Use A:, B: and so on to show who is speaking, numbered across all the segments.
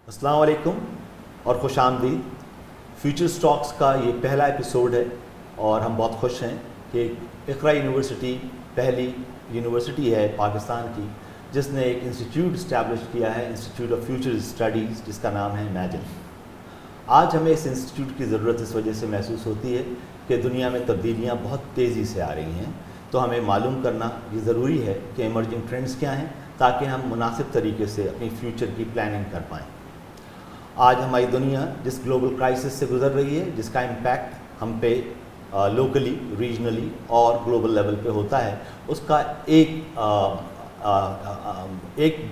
A: अस्सलाम वालेकुम और खुश आमदीद। फ्यूचर स्टॉक्स का ये पहला एपिसोड है और हम बहुत खुश हैं कि इक़रा यूनिवर्सिटी पहली यूनिवर्सिटी है पाकिस्तान की जिसने एक इंस्टीट्यूट इस्टेब्लिश किया है, इंस्टीट्यूट ऑफ फ्यूचर स्टडीज़, जिसका नाम है इमेजिन। आज हमें इस इंस्टीट्यूट की ज़रूरत इस वजह से महसूस होती है कि दुनिया में तब्दीलियाँ बहुत तेज़ी से आ रही हैं, तो हमें मालूम करना ये ज़रूरी है कि इमर्जिंग ट्रेंड्स क्या हैं ताकि हम मुनासिब तरीके से अपनी फ्यूचर की प्लानिंग कर पाएँ। आज हमारी दुनिया जिस ग्लोबल क्राइसिस से गुजर रही है, जिसका इम्पैक्ट हम पे लोकली, रीजनली और ग्लोबल लेवल पे होता है, उसका एक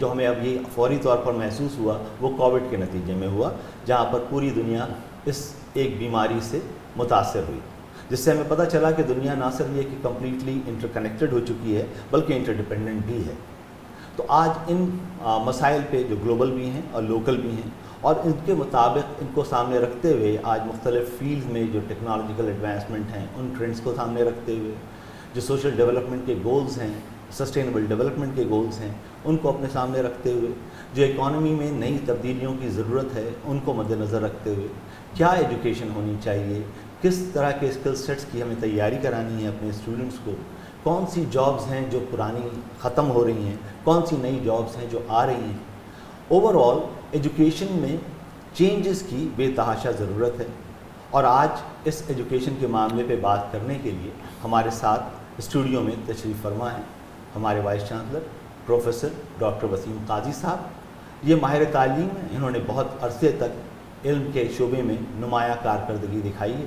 A: जो हमें अब ये फौरी तौर पर महसूस हुआ वो कोविड के नतीजे में हुआ, जहाँ पर पूरी दुनिया इस एक बीमारी से मुतासर हुई, जिससे हमें पता चला कि दुनिया ना सिर्फ ये कि कम्प्लीटली इंटरकनेक्टेड हो चुकी है बल्कि इंटरडिपेंडेंट भी है। तो आज इन मसाइल पे जो ग्लोबल भी हैं और लोकल भी हैं और इनके मुताबिक इनको सामने रखते हुए आज मुख्तलिफ़ फील्ड में जो टेक्नोलॉजिकल एडवांसमेंट हैं उन ट्रेंड्स को सामने रखते हुए, जो सोशल डेवलपमेंट के गोल्स हैं, सस्टेनेबल डेवलपमेंट के गोल्स हैं, उनको अपने सामने रखते हुए, जो इकॉनमी में नई तब्दीलियों की ज़रूरत है उनको मद्देनज़र रखते हुए, क्या एजुकेशन होनी चाहिए, किस तरह के स्किल सेट्स की हमें तैयारी करानी है अपने स्टूडेंट्स को, कौन सी जॉब्स हैं जो पुरानी ख़त्म हो रही हैं, कौन सी नई जॉब्स हैं जो आ रही हैं। ओवरऑल एजुकेशन में चेंजेस की बेतहाशा ज़रूरत है और आज इस एजुकेशन के मामले पे बात करने के लिए हमारे साथ स्टूडियो में तशरीफ़ फरमा हैं हमारे vice chancellor professor doctor Waseem Kazi sahab. ये माहिर तालीम हैं, इन्होंने बहुत अरसे तक इल्म के शोबे में नुमाया कारकर्दगी दिखाई है।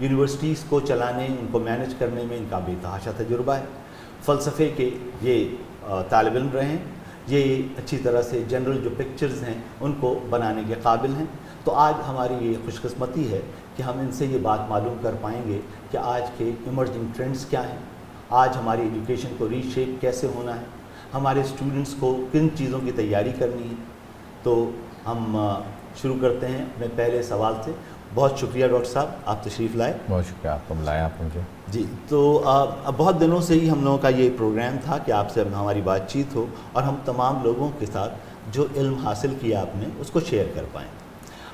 A: यूनिवर्सिटीज़ को चलाने, उनको मैनेज करने में इनका बेतहाशा तजुर्बा है। फ़लसफ़े के ये तालिब इल्म रहे हैं, ये अच्छी तरह से जनरल जो पिक्चर्स हैं उनको बनाने के काबिल हैं। तो आज हमारी ये खुशकिस्मती है कि हम इनसे ये बात मालूम कर पाएंगे कि आज के इमर्जिंग ट्रेंड्स क्या हैं, आज हमारी एजुकेशन को रीशेप कैसे होना है, हमारे स्टूडेंट्स को किन चीज़ों की तैयारी करनी है। तो हम शुरू करते हैं अपने पहले सवाल से। बहुत शुक्रिया डॉक्टर साहब, आप तशरीफ़ लाए।
B: बहुत शुक्रिया, आपको बुलाया आप मुझे।
A: जी, तो अब बहुत दिनों से ही हम लोगों का ये प्रोग्राम था कि आपसे हमारी बातचीत हो और हम तमाम लोगों के साथ जो इल्म हासिल किया आपने उसको शेयर कर पाएँ।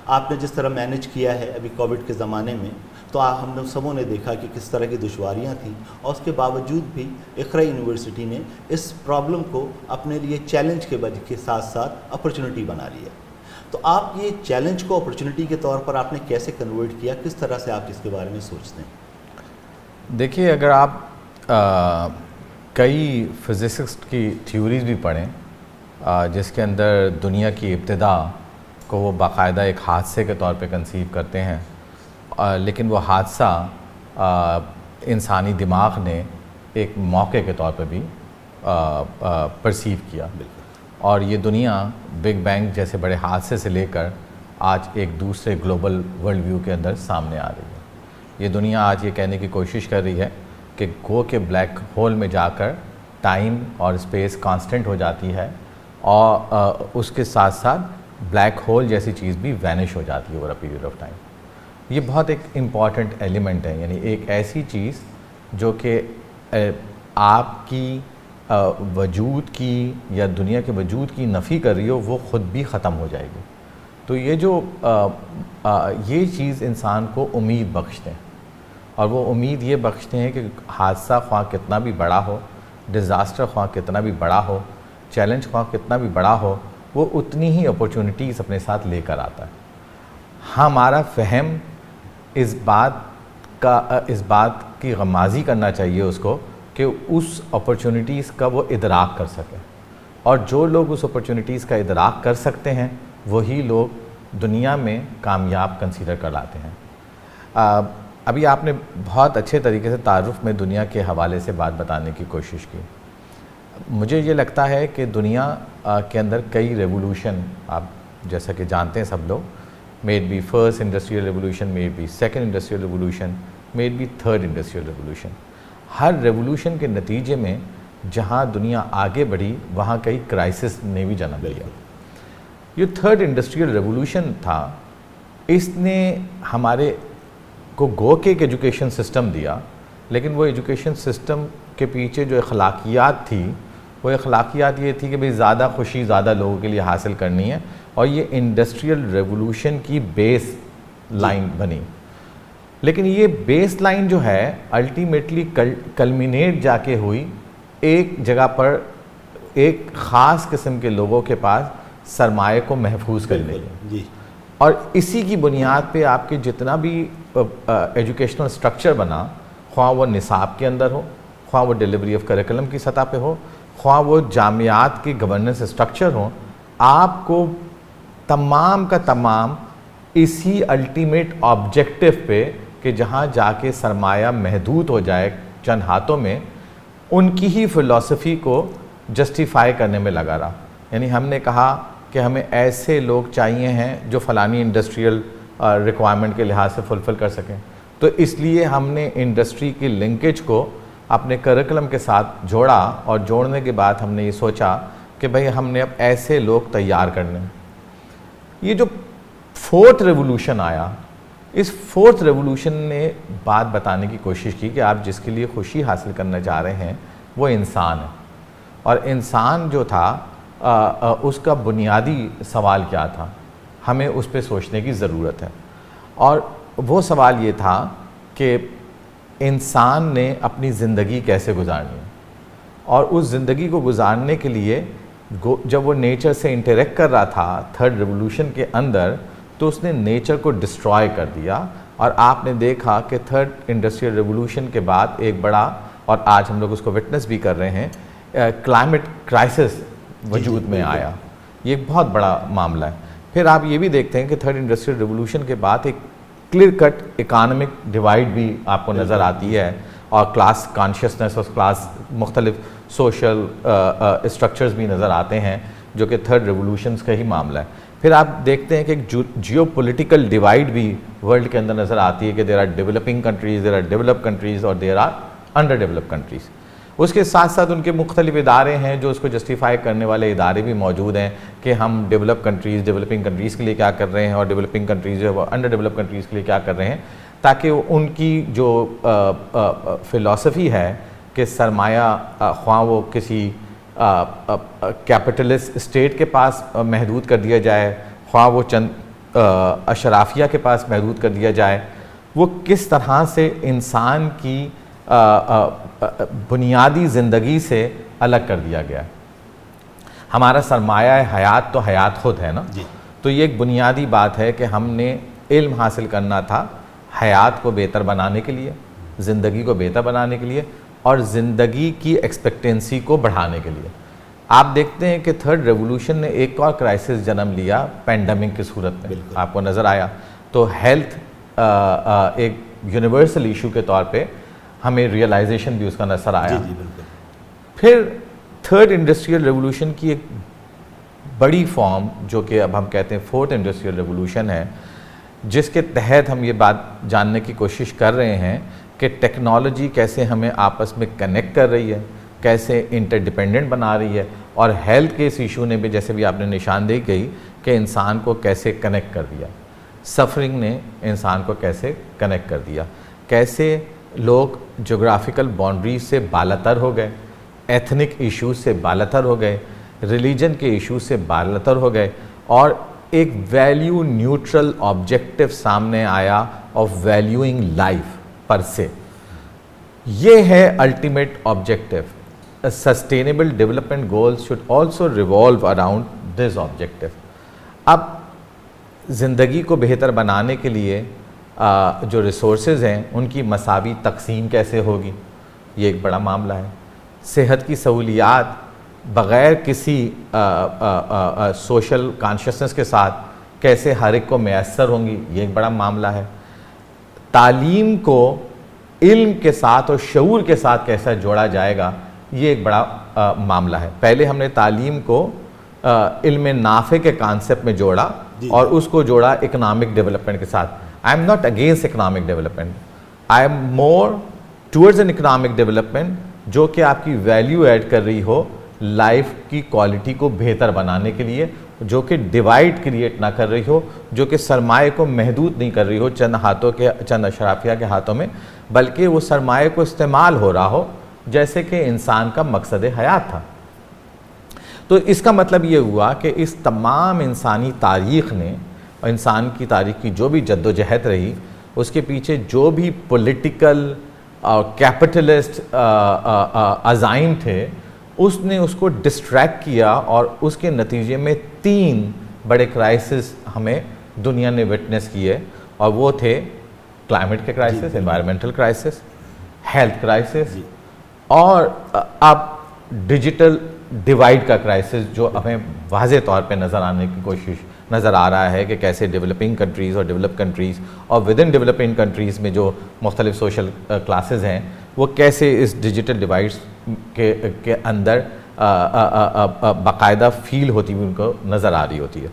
A: आपने जिस तरह मैनेज किया है अभी कोविड के ज़माने में, तो हम लोग सबों ने देखा कि किस तरह की दुश्वारियाँ थीं और उसके बावजूद भी इक़रा यूनिवर्सिटी ने इस प्रॉब्लम को अपने लिए चैलेंज के साथ साथ अपॉर्चुनिटी बना लिया। तो आप ये चैलेंज को अपॉर्चुनिटी के तौर पर आपने कैसे कन्वर्ट किया, किस तरह से आप इसके बारे में सोचते हैं?
B: देखिए, अगर आप कई फिज़िसिस्ट की थ्योरीज भी पढ़ें जिसके अंदर दुनिया की इब्तिदा को वो बाकायदा एक हादसे के तौर पे कंसीव करते हैं, लेकिन वो हादसा इंसानी दिमाग ने एक मौके के तौर पे भी परसीव किया। और ये दुनिया बिग बैंग जैसे बड़े हादसे से लेकर आज एक दूसरे ग्लोबल वर्ल्ड व्यू के अंदर सामने आ रही है। ये दुनिया आज ये कहने की कोशिश कर रही है कि गो के ब्लैक होल में जाकर टाइम और स्पेस कांस्टेंट हो जाती है और उसके साथ साथ ब्लैक होल जैसी चीज़ भी वैनिश हो जाती है over a period of time. ये बहुत एक इम्पॉर्टेंट एलिमेंट है, यानी एक ऐसी चीज़ जो कि आपकी वजूद की या दुनिया के वजूद की नफ़ी कर रही हो, वो ख़ुद भी ख़त्म हो जाएगी। तो ये जो ये चीज़ इंसान को उम्मीद बख्शते हैं और वो उम्मीद ये बख्शते हैं कि हादसा ख्वाह कितना भी बड़ा हो, डिज़ास्टर ख्वाह कितना भी बड़ा हो, चैलेंज ख्वाह कितना भी बड़ा हो, वो उतनी ही अपॉर्चुनिटीज़ अपने साथ लेकर आता है। हमारा फ़हम इस बात की गमाज़ी करना चाहिए उसको कि उस अपॉर्चुनिटीज़ का वो इदराक कर सके, और जो लोग उस अपॉर्चुनिटीज़ का इदराक कर सकते हैं वही लोग दुनिया में कामयाब कंसीडर कर लाते हैं। अभी आपने बहुत अच्छे तरीके से तारुफ़ में दुनिया के हवाले से बात बताने की कोशिश की। मुझे ये लगता है कि दुनिया के अंदर कई रेवोल्यूशन, आप जैसा कि जानते हैं सब लोग, may it be first industrial revolution, may it be second industrial revolution, may it be third industrial revolution, her revolution के नतीजे में जहाँ दुनिया आगे बढ़ी वहाँ कई क्राइसिस ने भी जन्म लिया। ये थर्ड इंडस्ट्रियल रेवोल्यूशन था, इसने हमारे को गो के एक एजुकेशन सिस्टम दिया, लेकिन वो एजुकेशन सिस्टम के पीछे जो अखलाकियात थी वो अखलाकियात ये थी कि भाई ज़्यादा खुशी ज़्यादा लोगों के लिए हासिल करनी है, और ये इंडस्ट्रियल रेवोल्यूशन की बेस लाइन बनी। लेकिन ये बेस लाइन जो है अल्टीमेटली कल्मिनेट जाके हुई एक जगह पर एक ख़ास किस्म के लोगों के पास सरमाए को महफूज करने की।
A: जी।
B: और इसी की बुनियाद पे आपके जितना भी एजुकेशनल स्ट्रक्चर बना, ख्वाह वो निसाब के अंदर हो, ख्वाह वो डिलीवरी ऑफ करिकुलम की सतह पे हो, ख्वाह वो जामियात की गवर्नेंस स्ट्रक्चर हो, आपको तमाम का तमाम इसी अल्टीमेट ऑब्जेक्टिव पे कि जहाँ जाके सरमाया महदूद हो जाए चंद हाथों में, उनकी ही फ़िलॉसफी को जस्टिफाई करने में लगा रहा। यानी हमने कहा कि हमें ऐसे लोग चाहिए हैं जो फ़लानी इंडस्ट्रियल रिक्वायरमेंट के लिहाज से फुलफ़िल कर सकें, तो इसलिए हमने इंडस्ट्री की लिंकेज को अपने करिकुलम के साथ जोड़ा, और जोड़ने के बाद हमने ये सोचा कि भाई हमने अब ऐसे लोग तैयार करने। ये जो फोर्थ रेवोल्यूशन आया, इस फोर्थ रेवोल्यूशन ने बात बताने की कोशिश की कि आप जिसके लिए खुशी हासिल करना चाह रहे हैं वो इंसान है, और इंसान जो था उसका बुनियादी सवाल क्या था, हमें उस पर सोचने की ज़रूरत है। और वो सवाल ये था कि इंसान ने अपनी ज़िंदगी कैसे गुजारनी है, और उस ज़िंदगी को गुजारने के लिए जब वो नेचर से इंटरेक्ट कर रहा था थर्ड रेवोल्यूशन के अंदर, तो उसने नेचर को डिस्ट्रॉय कर दिया। और आपने देखा कि थर्ड इंडस्ट्रियल रेवोल्यूशन के बाद एक बड़ा, और आज हम लोग उसको विटनेस भी कर रहे हैं, क्लाइमेट क्राइसिस वजूद में आया। ये एक बहुत बड़ा मामला है। फिर आप ये भी देखते हैं कि थर्ड इंडस्ट्रियल रेवोल्यूशन के बाद एक क्लियर कट इकानमिक डिवाइड भी आपको नज़र आती है, और क्लास कॉन्शियसनेस और क्लास मुख्तलिफ सोशल स्ट्रक्चर्स भी नज़र आते हैं, जो कि थर्ड रेवोल्यूशंस का ही मामला है। फिर आप देखते हैं कि एक जियो पोलिटिकल डिवाइड भी वर्ल्ड के अंदर नज़र आती है कि there are developing countries, there are developed countries और there are underdeveloped countries. उसके साथ साथ उनके मुख्तलिफ इदारे हैं जो उसको जस्टिफाई करने वाले इदारे भी मौजूद हैं कि हम डेवलप कंट्रीज़, डेवलपिंग कंट्रीज़ के लिए क्या कर रहे हैं, और डेवलपिंग कंट्रीज़ जो है वो अंडर डेवलप कंट्रीज़ के लिए क्या कर रहे हैं, ताकि उनकी जो फ़िलॉसफी है कि सरमाया ख्वाह वो किसी कैपिटलिस्ट स्टेट के पास महदूद कर दिया जाए, ख्वाह वो चंद अशराफिया के पास महदूद कर दिया जाए, वो किस तरह से इंसान की बुनियादी ज़िंदगी से अलग कर दिया गया। हमारा सरमाया हयात तो हयात खुद है ना
A: जी।
B: तो ये एक बुनियादी बात है कि हमने इल्म हासिल करना था हयात को बेहतर बनाने के लिए, ज़िंदगी को बेहतर बनाने के लिए, और ज़िंदगी की एक्सपेक्टेंसी को बढ़ाने के लिए। आप देखते हैं कि थर्ड रेवोल्यूशन ने एक और क्राइसिस जन्म लिया पेंडेमिक की सूरत में, आपको नज़र आया। तो हेल्थ एक यूनिवर्सल इशू के तौर पे हमें रियलाइजेशन भी उसका नजर आया।
A: जी, बिल्कुल।
B: फिर थर्ड इंडस्ट्रियल रेवोल्यूशन की एक बड़ी फॉर्म जो कि अब हम कहते हैं फोर्थ इंडस्ट्रियल रेवोल्यूशन है, जिसके तहत हम ये बात जानने की कोशिश कर रहे हैं कि टेक्नोलॉजी कैसे हमें आपस में कनेक्ट कर रही है, कैसे इंटरडिपेंडेंट बना रही है, और हेल्थ के इस इशू ने भी, जैसे भी आपने निशानदेही की, कि इंसान को कैसे कनेक्ट कर दिया, सफरिंग ने इंसान को कैसे कनेक्ट कर दिया, कैसे लोग जोग्राफिकल बाउंड्रीज से बालातर हो गए, एथनिक इश्यूज से बालातर हो गए, रिलीजन के इश्यूज से बालातर हो गए, और एक वैल्यू न्यूट्रल ऑब्जेक्टिव सामने आया ऑफ वैल्यूइंग लाइफ पर से। ये है ultimate objective. Sustainable development goals should also revolve around this objective. अब ज़िंदगी को बेहतर बनाने के लिए जो रिसोर्सेज हैं उनकी मसावी तकसीम कैसे होगी, ये एक बड़ा मामला है। सेहत की सहूलियात बग़ैर किसी सोशल कॉन्शियसनेस के साथ कैसे हर एक को मैसर होंगी, ये एक बड़ा मामला है। तालीम को इल्म के साथ और शऊर के साथ कैसा जोड़ा जाएगा, ये एक बड़ा मामला है। पहले हमने तालीम को इल्म नाफ़े के कॉन्सेप्ट में जोड़ा और उसको जोड़ा इकनॉमिक डेवलपमेंट के साथ। I am not against economic development, I am more towards an economic development जो कि आपकी वैल्यू ऐड कर रही हो लाइफ की क्वालिटी को बेहतर बनाने के लिए, जो कि डिवाइड क्रिएट ना कर रही हो, जो कि सरमाए को महदूद नहीं कर रही हो चंद हाथों के, चंद अशराफिया के हाथों में, बल्कि वो सरमाए को इस्तेमाल हो रहा हो जैसे कि इंसान का मकसद हयात था। तो इसका मतलब ये हुआ कि इस तमाम इंसानी तारीख़ ने और इंसान की तारीख़ की जो भी जद्दोजहद रही, उसके पीछे जो भी पॉलिटिकल कैपिटलिस्ट अज़ाइम थे, उसने उसको डिस्ट्रैक्ट किया और उसके नतीजे में 3 बड़े क्राइसिस हमें दुनिया ने विटनेस किए, और वो थे क्लाइमेट के crisis, environmental crisis, health crisis, और अब डिजिटल डिवाइड का क्राइसिस, जो हमें वाज़े तौर पे नज़र आने की कोशिश नज़र आ रहा है कि कैसे डेवलपिंग कंट्रीज़ और डेवलप कंट्रीज़ और विद इन डेवलपिंग कंट्रीज़ में जो मुख्तलिफ सोशल क्लासेस हैं, वो कैसे इस डिजिटल डिवाइड्स के अंदर बाकायदा फील होती हुई उनको नज़र आ रही होती है।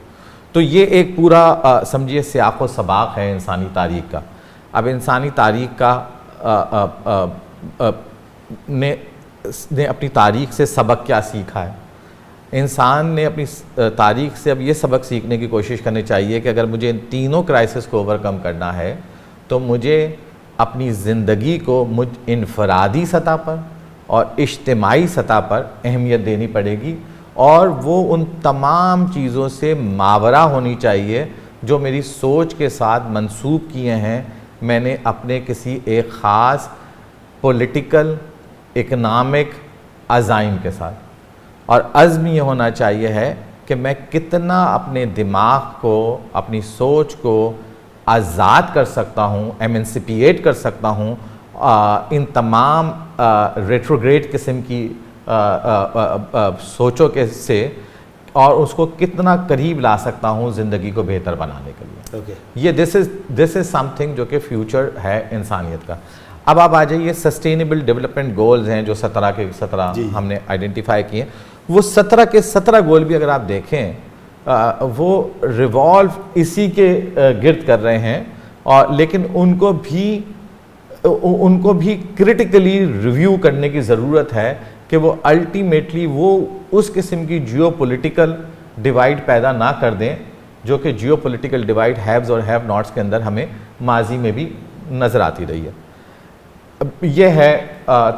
B: तो ये एक पूरा समझिए सियाक़ व सबाक़ है इंसानी तारीख़ का। अब इंसानी तारीख़ का ने अपनी तारीख़ से सबक क्या सीखा है? इंसान ने अपनी तारीख़ से अब ये सबक सीखने की कोशिश करनी चाहिए कि अगर मुझे इन तीनों क्राइसिस को ओवरकम करना है तो मुझे अपनी ज़िंदगी को मुझ इनफरादी सतह पर और इज्तिमाई सतह पर अहमियत देनी पड़ेगी, और वो उन तमाम चीज़ों से मावरा होनी चाहिए जो मेरी सोच के साथ मंसूब किए हैं मैंने अपने किसी एक ख़ास पॉलिटिकल इकनॉमिक अज़ाइम के साथ। और अज़्म ये होना चाहिए है कि मैं कितना अपने दिमाग को, अपनी सोच को आज़ाद कर सकता हूँ, एमेंसिपिएट कर सकता हूँ इन तमाम रेट्रोग्रेड किस्म की सोचों के से, और उसको कितना करीब ला सकता हूँ ज़िंदगी को बेहतर बनाने के लिए। ये दिस इज़ समथिंग जो कि फ्यूचर है इंसानियत का। अब आप आ जाइए, सस्टेनेबल डेवलपमेंट गोल्स हैं जो 17 के 17 हमने आइडेंटिफाई किए। वो 17 के 17 गोल भी अगर आप देखें वो रिवॉल्व इसी के गिर्द कर रहे हैं, और लेकिन उनको भी क्रिटिकली रिव्यू करने की ज़रूरत है कि वो अल्टीमेटली वो उस किस्म की जियोपॉलिटिकल डिवाइड पैदा ना कर दें जो कि जियोपॉलिटिकल डिवाइड हैव्स और हैव नॉट्स के अंदर हमें माजी में भी नज़र आती रही है। ये है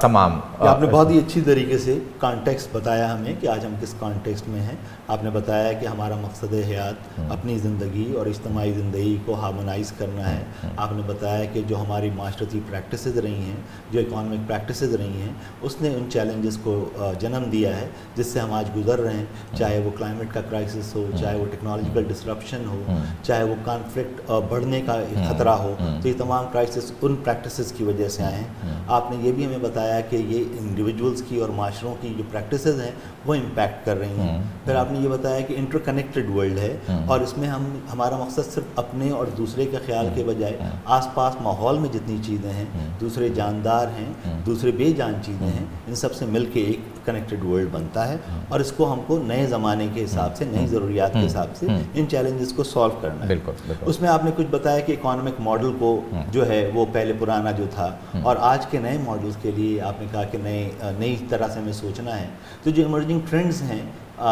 B: तमाम।
A: आपने बहुत ही अच्छी तरीके से कॉन्टेक्स्ट बताया हमें कि आज हम किस कॉन्टेक्स्ट में हैं। आपने बताया कि हमारा मकसद हयात अपनी ज़िंदगी और इज्तिमाई ज़िंदगी को हार्मोनाइज़ करना है। आपने बताया कि जो हमारी माशरती प्रैक्टिसेस रही हैं, जो इकोनॉमिक प्रैक्टिसेस रही हैं, उसने उन चैलेंजेस को जन्म दिया है जिससे हम आज गुजर रहे हैं, चाहे वो क्लाइमेट का क्राइसिस हो, चाहे वो टेक्नोलॉजिकल डिसरप्शन हो, चाहे वो कॉन्फ्लिक्ट बढ़ने का ख़तरा हो। तो ये तमाम क्राइसिस उन प्रैक्टिसेस की वजह से आए हैं। आपने ये भी हमें बताया कि ये इंडिविजुअल्स की और माशरों की जो प्रैक्टिसेस हैं वो इम्पैक्ट कर रही हैं। फिर आपने ये बताया कि इंटरकनेक्टेड वर्ल्ड है और इसमें हमारा मकसद सिर्फ अपने और दूसरे के ख्याल के बजाय आसपास माहौल में जितनी चीज़ें हैं, दूसरे जानदार हैं, दूसरे बेजान चीज़ें हैं, इन सब से मिल के एक कनेक्टेड वर्ल्ड बनता है। और इसको हमको नए ज़माने के हिसाब से, नई ज़रूरियात के हिसाब से इन चैलेंजेस को सॉल्व करना है।
B: बिल्कुल।
A: उसमें आपने कुछ बताया कि इकोनॉमिक मॉडल को जो है वो पहले पुराना जो था और आज के नए मॉडल्स के लिए आपने कहा कि नई तरह से हमें सोचना है। तो जो इमर्जिंग ट्रेंड्स हैं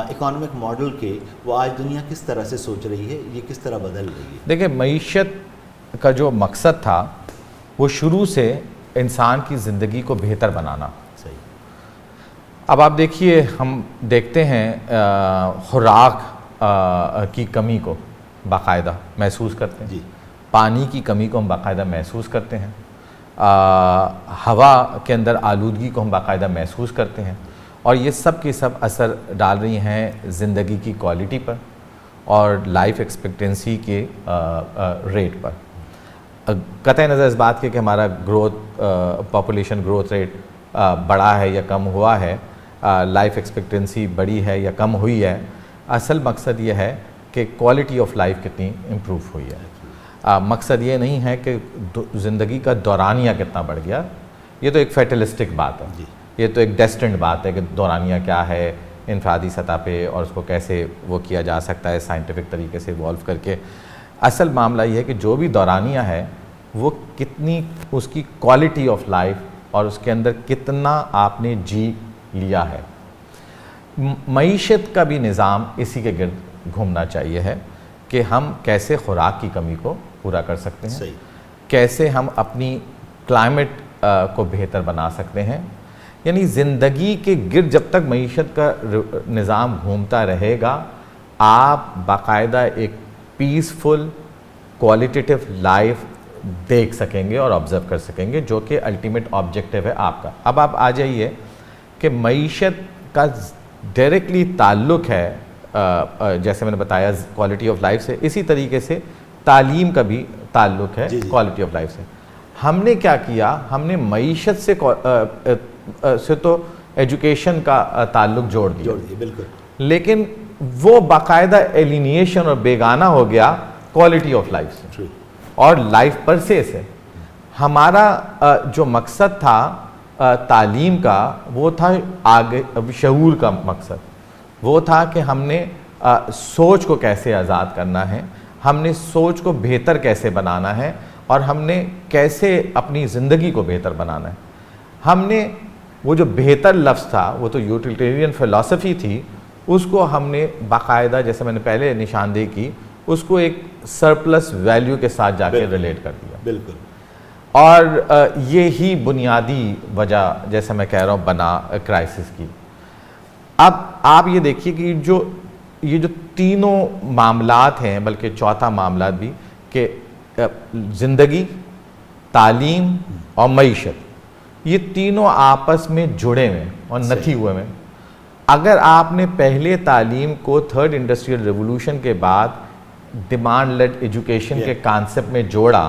A: इकोनॉमिक मॉडल के, वो आज दुनिया किस तरह से सोच रही है, ये किस तरह बदल रही है?
B: देखिए, मईशत का जो मकसद था वो शुरू से इंसान की ज़िंदगी को बेहतर बनाना।
A: सही।
B: अब आप देखिए, हम देखते हैं खुराक की कमी को बाकायदा महसूस करते हैं
A: जी।
B: पानी की कमी को हम बाकायदा महसूस करते हैं, हवा के अंदर आलूदगी को हम बाकायदा महसूस करते हैं, और ये सब के सब असर डाल रही हैं ज़िंदगी की क्वालिटी पर और लाइफ एक्सपेक्टेंसी के रेट पर। कतई नज़र इस बात के कि हमारा पॉपुलेशन ग्रोथ रेट बढ़ा है या कम हुआ है, लाइफ एक्सपेक्टेंसी बढ़ी है या कम हुई है, असल मकसद ये है कि क्वालिटी ऑफ लाइफ कितनी इम्प्रूव हुई है। मकसद ये नहीं है कि ज़िंदगी का दौरानिया कितना बढ़ गया। ये तो एक फैटलिस्टिक बात है, ये तो एक डेस्टिन्ड बात है कि दौरानिया क्या है इनफरादी सतह पे और उसको कैसे वो किया जा सकता है साइंटिफिक तरीके से इवॉल्व करके। असल मामला ये है कि जो भी दौरानिया है वो कितनी उसकी क्वालिटी ऑफ लाइफ और उसके अंदर कितना आपने जी लिया है। मईशत का भी निज़ाम इसी के गिर्द घूमना चाहिए है कि हम कैसे खुराक की कमी को पूरा कर सकते हैं, कैसे हम अपनी क्लाइमेट को बेहतर बना सकते हैं, यानी ज़िंदगी के गिर्द जब तक मईशत का निज़ाम घूमता रहेगा, आप बाकायदा एक पीसफुल क्वालिटेटिव लाइफ देख सकेंगे और ऑब्ज़र्व कर सकेंगे, जो कि अल्टीमेट ऑब्जेक्टिव है आपका। अब आप आ जाइए कि मईशत का डायरेक्टली ताल्लुक़ है जैसे मैंने बताया क्वालिटी ऑफ लाइफ से, इसी तरीके से तालीम का भी ताल्लुक़ है क्वालिटी ऑफ लाइफ से। हमने क्या किया, हमने मईशत से तो एजुकेशन का ताल्लुक़ जोड़ दिया,
A: बिल्कुल,
B: लेकिन वो बाकायदा एलिनिएशन और बेगाना हो गया क्वालिटी ऑफ लाइफ से और लाइफ पर से। हमारा जो मकसद था तालीम का, वो था आगे शऊर का मकसद, वो था कि हमने सोच को कैसे आज़ाद करना है, हमने सोच को बेहतर कैसे बनाना है, और हमने कैसे अपनी ज़िंदगी को बेहतर बनाना है। हमने वो जो बेहतर लफ्ज़ था, वो तो यूटिलिटेरियन फ़िलासफ़ी थी, उसको हमने बाकायदा, जैसे मैंने पहले निशानदेही की, उसको एक सरप्लस वैल्यू के साथ जाके रिलेट कर दिया।
A: बिल्कुल।
B: और ये ही बुनियादी वजह, जैसे मैं कह रहा हूँ, बना क्राइसिस की। अब आप ये देखिए कि ये जो तीनों मामलात हैं, बल्कि चौथा मामला भी, कि ज़िंदगी, तालीम और मईशत, ये तीनों आपस में जुड़े हुए और नथी हुए हैं। अगर आपने पहले तालीम को थर्ड इंडस्ट्रियल रिवोल्यूशन के बाद डिमांड लेड एजुकेशन के कॉन्सेप्ट में जोड़ा,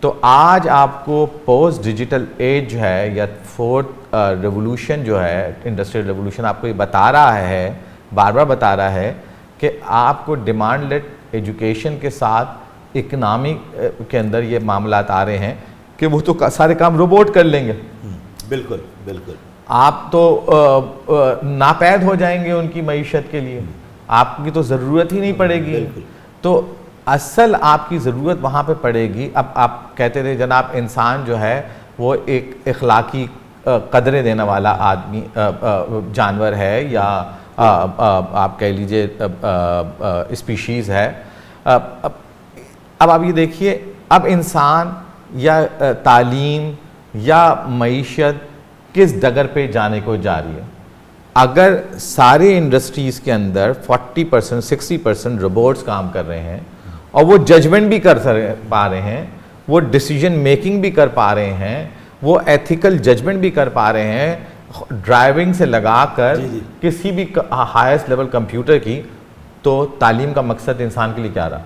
B: तो आज आपको पोस्ट डिजिटल एज जो है, या फोर्थ रिवोल्यूशन जो है, इंडस्ट्रियल रिवोल्यूशन, आपको ये बता रहा है, बार बार बता रहा है कि आपको डिमांड लेड एजुकेशन के साथ इकनॉमी के अंदर ये मामलात आ रहे हैं कि वो तो सारे काम रोबोट कर लेंगे।
A: बिल्कुल बिल्कुल।
B: आप तो नापैद हो जाएंगे उनकी मईशत के लिए, आपकी तो ज़रूरत ही नहीं पड़ेगी। तो असल आपकी ज़रूरत वहाँ पे पड़ेगी। अब आप कहते थे जनाब, इंसान जो है वो एक इखलाकी कदरें देने वाला आदमी जानवर है, या आप कह लीजिए स्पीशीज़ है। अब आप ये देखिए, अब इंसान या तालीम या मईशत किस डगर पे जाने को जा रही है। अगर सारे इंडस्ट्रीज़ के अंदर 40% 60% रोबोट्स काम कर रहे हैं, और वो जजमेंट भी कर पा रहे हैं, वो डिसीजन मेकिंग भी कर पा रहे हैं, वो एथिकल जजमेंट भी कर पा रहे हैं, ड्राइविंग से लगाकर किसी भी हाईएस्ट लेवल कंप्यूटर की, तो तालीम का मकसद इंसान के लिए क्या रहा?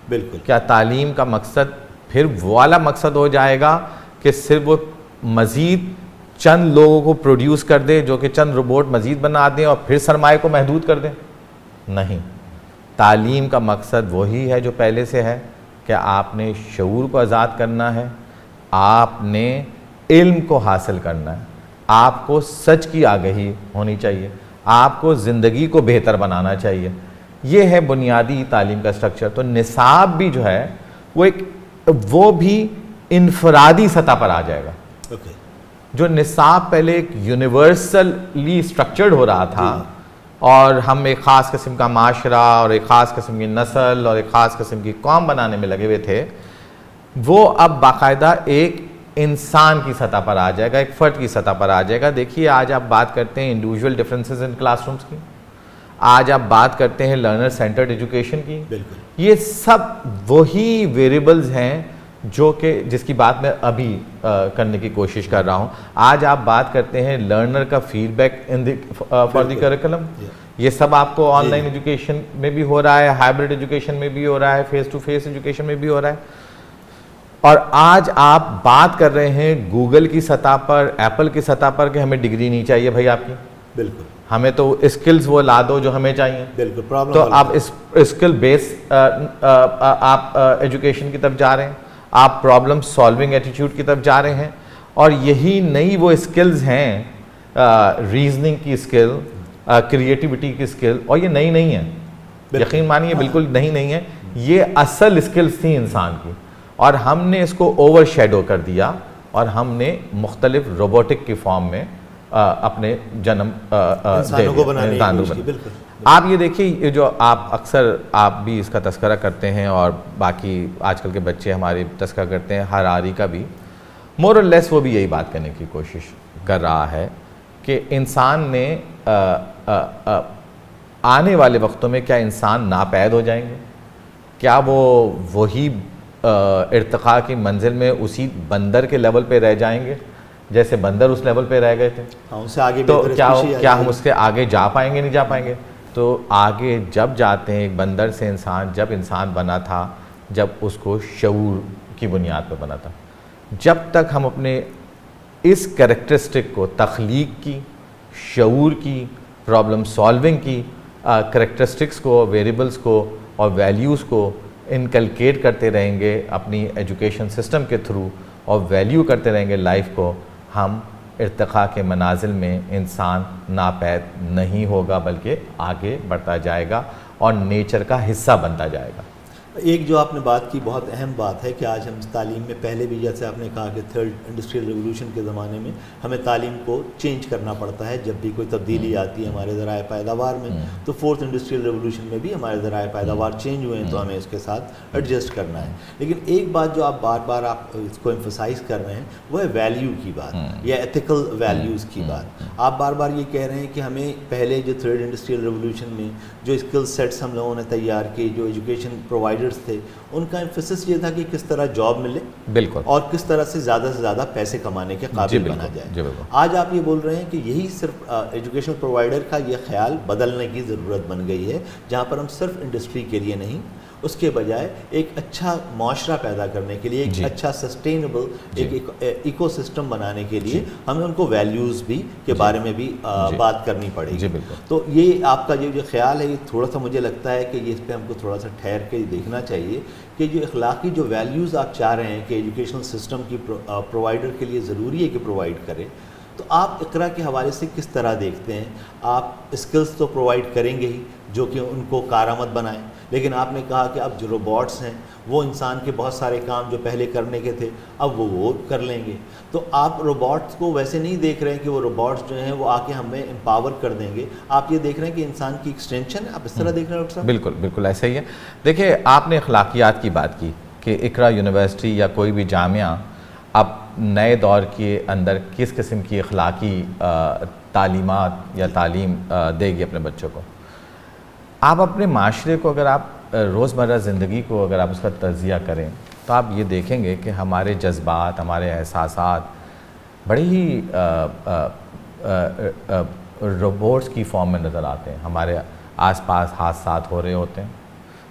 A: बिल्कुल।
B: क्या तालीम का मकसद फिर वो वाला मकसद हो जाएगा कि सिर्फ वो मज़ीद चंद लोगों को प्रोड्यूस कर दे, जो कि चंद रोबोट मज़ीद बना दें और फिर सरमाए को महदूद कर दें? नहीं, तालीम का मकसद वही है जो पहले से है, कि आपने शऊर को आज़ाद करना है, आपने इल्म को हासिल करना है, आपको सच की आगाही होनी चाहिए, आपको ज़िंदगी को बेहतर बनाना चाहिए। ये है बुनियादी तालीम का स्ट्रक्चर। तो निसाब भी जो है वो भी इनफरादी सतह पर आ जाएगा। जो निसाब पहले एक यूनिवर्सली स्ट्रक्चर्ड हो रहा था, और हम एक ख़ास किस्म का माशरा और एक ख़ास किस्म की नस्ल और एक ख़ास किस्म की कौम बनाने में लगे हुए थे, वो अब बाकायदा एक इंसान की सतह पर आ जाएगा, एक फ़र्द की सतह पर आ जाएगा। देखिए, आज आप बात करते हैं इंडिविजुअल डिफरेंसेस इन क्लासरूम्स की, आज आप बात करते हैं लर्नर सेंटर्ड एजुकेशन की। ये सब वही वेरिएबल्स हैं जो कि जिसकी बात मैं अभी करने की कोशिश कर रहा हूँ। आज आप बात करते हैं लर्नर का feedback in the for the curriculum. ये सब आपको ऑनलाइन एजुकेशन में भी हो रहा है, हाइब्रिड एजुकेशन में भी हो रहा है, फेस टू फेस एजुकेशन में भी हो रहा है। और आज आप बात कर रहे हैं गूगल की सतह पर, एप्पल की सतह पर, कि हमें डिग्री नहीं चाहिए भाई आपकी,
A: बिल्कुल,
B: हमें तो स्किल्स वो ला दो जो हमें चाहिए।
A: बिल्कुल, प्रॉब्लम।
B: तो आप इस स्किल बेस आप एजुकेशन की तरफ जा रहे हैं, आप प्रॉब्लम सॉल्विंग एटीट्यूड की तरफ जा रहे हैं। और यही नई वो स्किल्स हैं, रीजनिंग की स्किल, क्रिएटिविटी की स्किल, और ये नई नहीं है, यकीन मानिए बिल्कुल नई नहीं है। ये असल स्किल्स थी इंसान की, और हमने इसको ओवर शेडो कर दिया, और हमने मुख्तलिफ रोबोटिक की फॉर्म में अपने जन्म
A: इंसानों को बनाने।
B: आप ये देखिए, ये जो आप अक्सर आप भी इसका तस्करा करते हैं, और बाकी आजकल के बच्चे हमारे तस्करा करते हैं, हरारी का भी मोर और लेस वो भी यही बात करने की कोशिश कर रहा है कि इंसान ने आने वाले वक्तों में क्या इंसान नापैद हो जाएंगे, क्या वो वही इर्तिका की मंजिल में उसी बंदर के लेवल पे रह जाएंगे जैसे बंदर उस लेवल पे रह गए थे।
A: उनसे आगे
B: तो
A: बेहतर
B: क्या हम उसके आगे जा पाएंगे, नहीं जा पाएंगे। तो आगे जब जाते हैं, एक बंदर से इंसान जब इंसान बना था, जब उसको शऊर की बुनियाद पर बना था। जब तक हम अपने इस कैरेक्टरिस्टिक को, तख्लीक की, शऊर की, प्रॉब्लम सॉल्विंग की कैरेक्टरिस्टिक्स को, वेरिएबल्स को और वैल्यूज़ को इनकलकेट करते रहेंगे अपनी एजुकेशन सिस्टम के थ्रू और वैल्यू करते रहेंगे लाइफ को, हम इर्तिका के मनाजिल में इंसान नापैद नहीं होगा बल्कि आगे बढ़ता जाएगा और नेचर का हिस्सा बनता जाएगा।
A: एक जो आपने बात की बहुत अहम बात है कि आज हम तालीम में, पहले भी जैसे आपने कहा कि थर्ड इंडस्ट्रियल रिवोल्यूशन के ज़माने में हमें तालीम को चेंज करना पड़ता है जब भी कोई तब्दीली आती है हमारे ज़राए पैदावार में। तो फोर्थ इंडस्ट्रियल रिवोल्यूशन में भी हमारे ज़राए पैदावार चेंज हुए हैं, तो हमें इसके साथ एडजस्ट करना है। लेकिन एक बात जो आप बार बार आप इसको एम्फोसाइज़ कर रहे हैं वो है वैल्यू की बात या एथिकल वैल्यूज़ की बात। आप बार बार ये कह रहे हैं कि हमें पहले जो थर्ड इंडस्ट्रियल रिवोल्यूशन में जो स्किल सेट्स हम लोगों ने तैयार किए, जो एजुकेशन प्रोवाइडर्स थे, उनका एम्फेसिस ये था कि किस तरह जॉब मिले,
B: बिल्कुल,
A: और किस तरह से ज़्यादा पैसे कमाने के काबिल बना जाए। आज आप ये बोल रहे हैं कि यही सिर्फ एजुकेशनल प्रोवाइडर का ये ख्याल बदलने की ज़रूरत बन गई है, जहाँ पर हम सिर्फ इंडस्ट्री के लिए नहीं, उसके बजाय एक अच्छा माशरा पैदा करने के लिए, एक अच्छा सस्टेनेबल एक इकोसिस्टम बनाने के लिए हमें उनको वैल्यूज़ भी के बारे में भी बात करनी पड़ेगी। तो ये आपका ये जो ख्याल है, ये थोड़ा सा मुझे लगता है कि ये इस पर हमको थोड़ा सा ठहर के देखना चाहिए कि जो अखलाकी जो वैल्यूज़ आप चाह रहे हैं कि एजुकेशनल सिस्टम की प्रोवाइडर के लिए ज़रूरी है कि प्रोवाइड करें, तो आप इकरा के हवाले से किस तरह देखते हैं? आप स्किल्स तो प्रोवाइड करेंगे ही जो कि उनको कारामद बनाएं, लेकिन आपने कहा कि अब जो रोबोट्स हैं वो इंसान के बहुत सारे काम जो पहले करने के थे अब वो कर लेंगे। तो आप रोबोट्स को वैसे नहीं देख रहे हैं कि वो रोबोट्स जो हैं वो आके हमें एम्पावर कर देंगे, आप ये देख रहे हैं कि इंसान की एक्सटेंशन है। आप इस तरह देख रहे हैं डॉक्टर साहब?
B: बिल्कुल बिल्कुल ऐसा ही है। देखिए, आपने अखलाकियात की बात की कि इकरा यूनिवर्सिटी या कोई भी जामिया अब नए दौर के अंदर किस किस्म की अखलाकी तालीमात या तालीम देगी अपने बच्चों को। आप अपने माशरे को, अगर आप रोज़मर्रा ज़िंदगी को अगर आप उसका तज़किया करें तो आप ये देखेंगे कि हमारे जज्बात, हमारे एहसासात बड़े ही रोबोट्स की फॉर्म में नज़र आते हैं। हमारे आसपास हादसात हो रहे होते हैं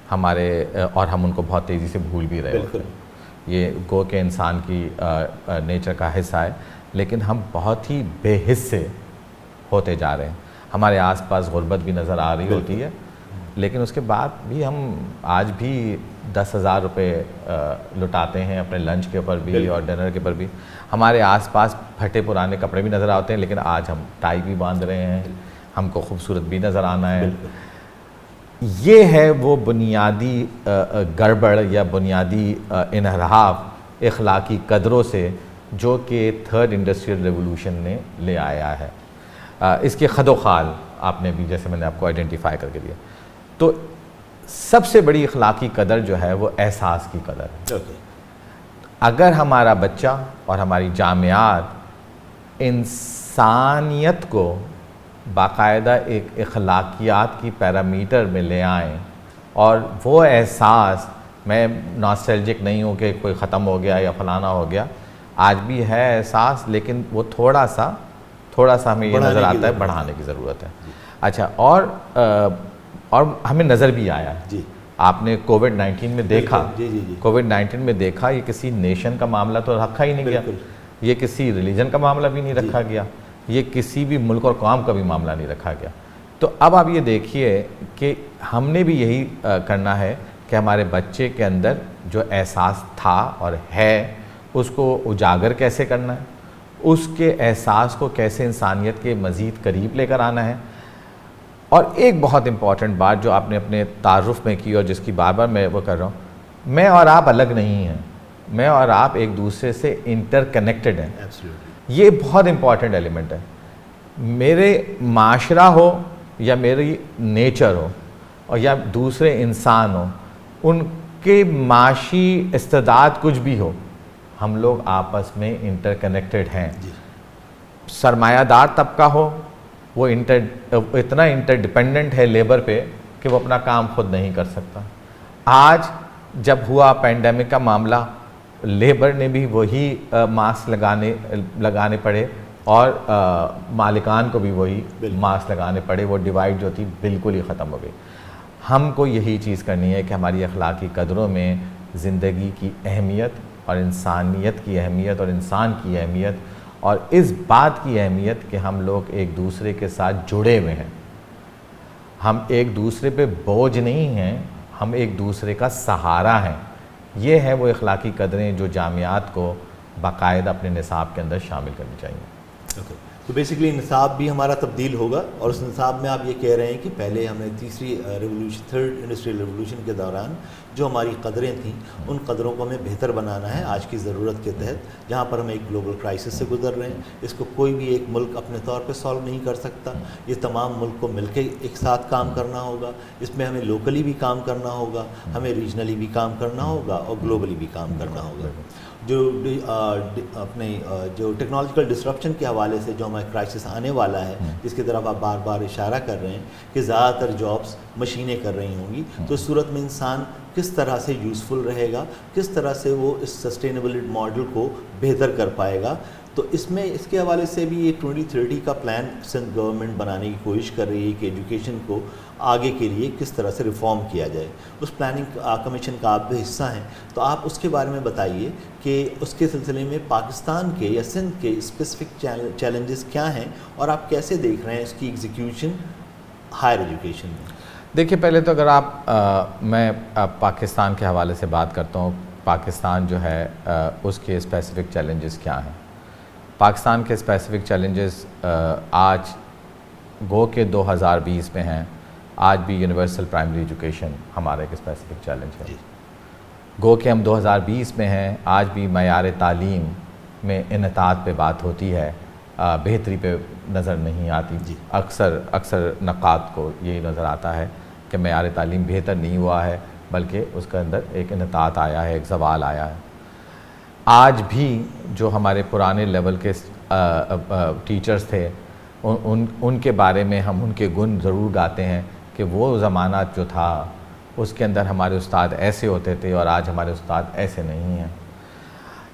B: हमारे, और हम उनको बहुत तेज़ी से भूल भी रहे होते हैं। ये गो के इंसान की नेचर का हिस्सा है, लेकिन हम बहुत ही बेहिस्से होते जा रहे हैं। हमारे आसपास गुर्बत भी नज़र आ रही होती है, लेकिन उसके बाद भी हम आज भी 10,000 रुपये लुटाते हैं अपने लंच के ऊपर भी और डिनर के ऊपर भी। हमारे आसपास फटे पुराने कपड़े भी नज़र आते हैं, लेकिन आज हम टाई भी बांध रहे हैं, हमको खूबसूरत भी नज़र आना है। ये है वो बुनियादी गड़बड़ या बुनियादी इन्हराफ इखलाकी कदरों से जो कि थर्ड इंडस्ट्रियल रेवोल्यूशन ने ले आया है। इसके खदोखाल आपने भी, जैसे मैंने आपको आइडेंटिफाई करके दिया, तो सबसे बड़ी इखलाकी कदर जो है वो एहसास की कदर है। अगर हमारा बच्चा और हमारी जामियात इंसानियत को बाकायदा एक इखलाकियात की पैरामीटर में ले आएँ और वो एहसास, मैं नॉस्टैल्जिक नहीं हूँ कि कोई ख़त्म हो गया या फलाना हो गया, आज भी है एहसास, लेकिन वो थोड़ा सा हमें ये नज़र आता है बढ़ाने की ज़रूरत है। अच्छा, और हमें नज़र भी आया है। आपने कोविड-19 में देखा, कोविड-19 में देखा ये किसी नेशन का मामला तो रखा ही नहीं गया, ये किसी रिलीजन का मामला भी नहीं रखा गया, ये किसी भी मुल्क और कौम का भी मामला नहीं रखा गया। तो अब आप ये देखिए कि हमने भी यही करना है कि हमारे बच्चे के अंदर जो एहसास था और है उसको उजागर कैसे करना है, उसके एहसास को कैसे इंसानियत के मज़ीद करीब लेकर आना है। और एक बहुत इम्पॉर्टेंट बात जो आपने अपने तारुफ़ में की और जिसकी बार बार मैं वो कर रहा हूँ, मैं और आप अलग नहीं हैं, मैं और आप एक दूसरे से इंटरकनेक्टेड हैं। ये बहुत इम्पॉर्टेंट एलिमेंट है। मेरे माशरा हो या मेरी नेचर हो और या दूसरे इंसान हो, उनके माशी इस्तेदाद कुछ भी हो, हम लोग आपस में इंटरकनेक्टेड हैं। सरमायादार तबका हो वो इतना इंटरडिपेंडेंट है लेबर पे कि वो अपना काम खुद नहीं कर सकता। आज जब हुआ पैंडेमिक का मामला, लेबर ने भी वही मास्क लगाने पड़े और मालिकान को भी वही मास्क लगाने पड़े। वो डिवाइड जो थी बिल्कुल ही ख़त्म हो गई। हमको यही चीज़ करनी है कि हमारी अखलाकी कदरों में ज़िंदगी की अहमियत और इंसानियत की अहमियत और इंसान की अहमियत और इस बात की अहमियत कि हम लोग एक दूसरे के साथ जुड़े हुए हैं। हम एक दूसरे पे बोझ नहीं हैं, हम एक दूसरे का सहारा हैं। ये है वो अखलाकी कदरें जो जामियात को बाकायदा अपने निसाब के अंदर शामिल करनी चाहिए।
A: ओके, तो बेसिकली निसाब भी हमारा तब्दील होगा और उस निसाब में आप ये कह रहे हैं कि पहले हमें तीसरी रेवोल्यूशन, थर्ड इंडस्ट्रियल रेवोल्यूशन के दौरान जो हमारी कदरें थीं उन कदरों को हमें बेहतर बनाना है आज की ज़रूरत के तहत, जहाँ पर हम एक ग्लोबल क्राइसिस से गुजर रहे हैं। इसको कोई भी एक मुल्क अपने तौर पे सॉल्व नहीं कर सकता, ये तमाम मुल्क को मिलकर एक साथ काम करना होगा। इसमें हमें लोकली भी काम करना होगा, हमें रीजनली भी काम करना होगा और ग्लोबली भी काम करना होगा। जो जो टेक्नोलॉजिकल डिसरप्शन के हवाले से जो हमारा क्राइसिस आने वाला है, जिसकी तरफ आप बार बार इशारा कर रहे हैं कि ज़्यादातर जॉब्स मशीनें कर रही होंगी, तो इस सूरत में इंसान किस तरह से यूज़फुल रहेगा, किस तरह से वो इस सस्टेनेबिलिटी मॉडल को बेहतर कर पाएगा। तो इसमें इसके हवाले से भी ये 2030 का प्लान सिंध गवर्नमेंट बनाने की कोशिश कर रही है कि एजुकेशन को आगे के लिए किस तरह से रिफॉर्म किया जाए। उस प्लानिंग कमीशन का आप भी हिस्सा हैं, तो आप उसके बारे में बताइए कि उसके सिलसिले में पाकिस्तान के या सिंध के स्पेसिफिक चैलेंजेस क्या हैं और आप कैसे देख रहे हैं इसकी एग्जीक्यूशन हायर एजुकेशन में।
B: देखिए, पहले तो अगर मैं पाकिस्तान के हवाले से बात करता हूँ, पाकिस्तान जो है उसके स्पेसिफिक चैलेंजेस क्या हैं। पाकिस्तान के स्पेसिफिक चैलेंजेस आज गो के 2020 में हैं। आज भी यूनिवर्सल प्राइमरी एजुकेशन हमारा एक स्पेसिफिक चैलेंज है। गो के हम 2020 में हैं, आज भी मयार तालीम में इनतात पे बात होती है, बेहतरी पे नज़र नहीं आती। अक्सर नक़ात को यही नज़र आता है कि मयार तालीम बेहतर नहीं हुआ है, बल्कि उसके अंदर एक इनतात आया है, एक सवाल आया है। आज भी जो हमारे पुराने लेवल के टीचर्स थे उनके बारे में हम उनके गुण ज़रूर गाते हैं कि वो ज़माना जो था उसके अंदर हमारे उस्ताद ऐसे होते थे और आज हमारे उस्ताद ऐसे नहीं हैं।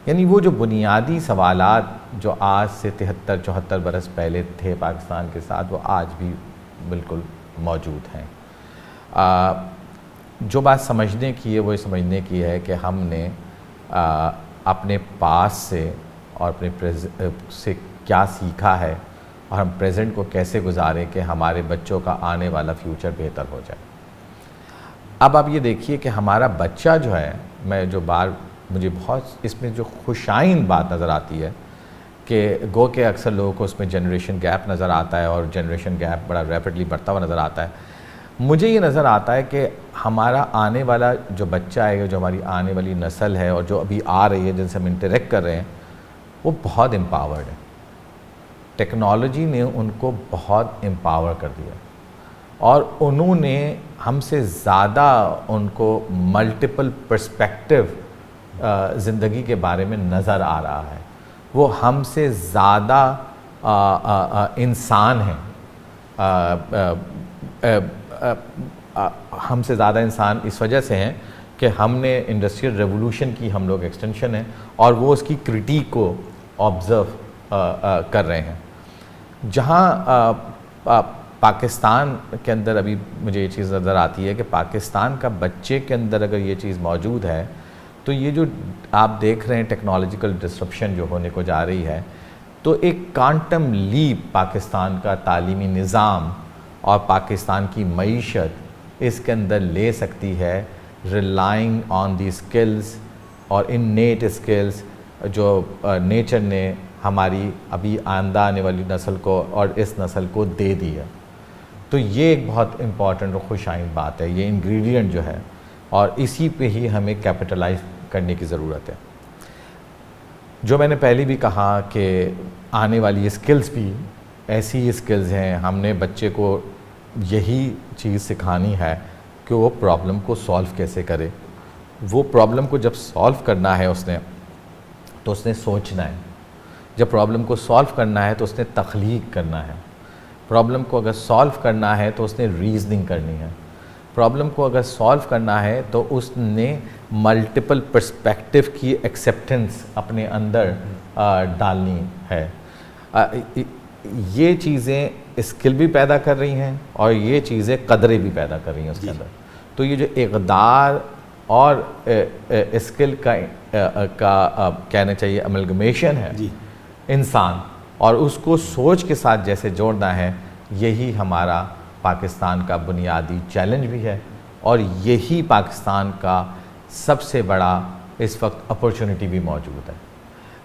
B: यानी वो जो बुनियादी सवालात जो आज से 73-74 बरस पहले थे पाकिस्तान के साथ, वो आज भी बिल्कुल मौजूद हैं। जो बात समझने की है वो समझने की है कि हमने अपने पास से और अपने से क्या सीखा है और हम प्रेजेंट को कैसे गुजारें कि हमारे बच्चों का आने वाला फ्यूचर बेहतर हो जाए। अब आप ये देखिए कि हमारा बच्चा जो है, मुझे बहुत इसमें जो खुशाइन बात नज़र आती है कि गो के अक्सर लोगों को उसमें जनरेशन गैप नज़र आता है और जनरेशन गैप बड़ा रैपिडली बढ़ता हुआ नज़र आता है। मुझे ये नज़र आता है कि हमारा आने वाला जो बच्चा है, जो हमारी आने वाली नस्ल है और जो अभी आ रही है, जिनसे हम इंटरेक्ट कर रहे हैं, वो बहुत एम्पावर्ड है। टेक्नोलॉजी ने उनको बहुत एम्पावर कर दिया और उन्होंने हमसे ज़्यादा उनको मल्टीपल पर्सपेक्टिव ज़िंदगी के बारे में नज़र आ रहा है। वो हमसे ज़्यादा इंसान हैं, हमसे ज़्यादा इंसान इस वजह से हैं कि हमने इंडस्ट्रियल रेवोल्यूशन की हम लोग एक्सटेंशन है और वो उसकी क्रिटिक को ऑब्ज़र्व कर रहे हैं। जहाँ पाकिस्तान के अंदर अभी मुझे ये चीज़ नज़र आती है कि पाकिस्तान का बच्चे के अंदर अगर ये चीज़ मौजूद है तो ये जो आप देख रहे हैं टेक्नोलॉजिकल डिसरप्शन जो होने को जा रही है, तो एक क्वांटम लीप पाकिस्तान का तालीमी निज़ाम और पाकिस्तान की मईशत इसके अंदर ले सकती है, रिलाइंग ऑन दी स्किल्स और इन्नेट स्किल्स जो नेचर ने हमारी अभी आंदा आने वाली नस्ल को और इस नस्ल को दे दी है। तो ये एक बहुत इम्पॉर्टेंट और खुशाइन बात है, ये इंग्रेडिएंट जो है, और इसी पे ही हमें कैपिटलाइज करने की ज़रूरत है। जो मैंने पहले भी कहा कि आने वाली स्किल्स भी ऐसी स्किल्स हैं, हमने बच्चे को यही चीज़ सिखानी है कि वो प्रॉब्लम को सॉल्व कैसे करे। वो प्रॉब्लम को जब सॉल्व करना है उसने, तो उसने सोचना है। जब प्रॉब्लम को सॉल्व करना है तो उसने तख्लीक करना है, प्रॉब्लम को अगर सॉल्व करना है तो उसने रीजनिंग करनी है, प्रॉब्लम को अगर सॉल्व करना है तो उसने मल्टीपल पर्सपेक्टिव की एक्सेप्टेंस अपने अंदर डालनी है। ये चीज़ें स्किल भी पैदा कर रही हैं और ये चीज़ें कदरें भी पैदा कर रही हैं उसके अंदर। तो ये जो इक़दार और स्किल का कहना चाहिए अमलगमेशन है
A: जी।
B: इंसान, और उसको सोच के साथ जैसे जोड़ना है, यही हमारा पाकिस्तान का बुनियादी चैलेंज भी है और यही पाकिस्तान का सबसे बड़ा इस वक्त अपॉर्चुनिटी भी मौजूद है।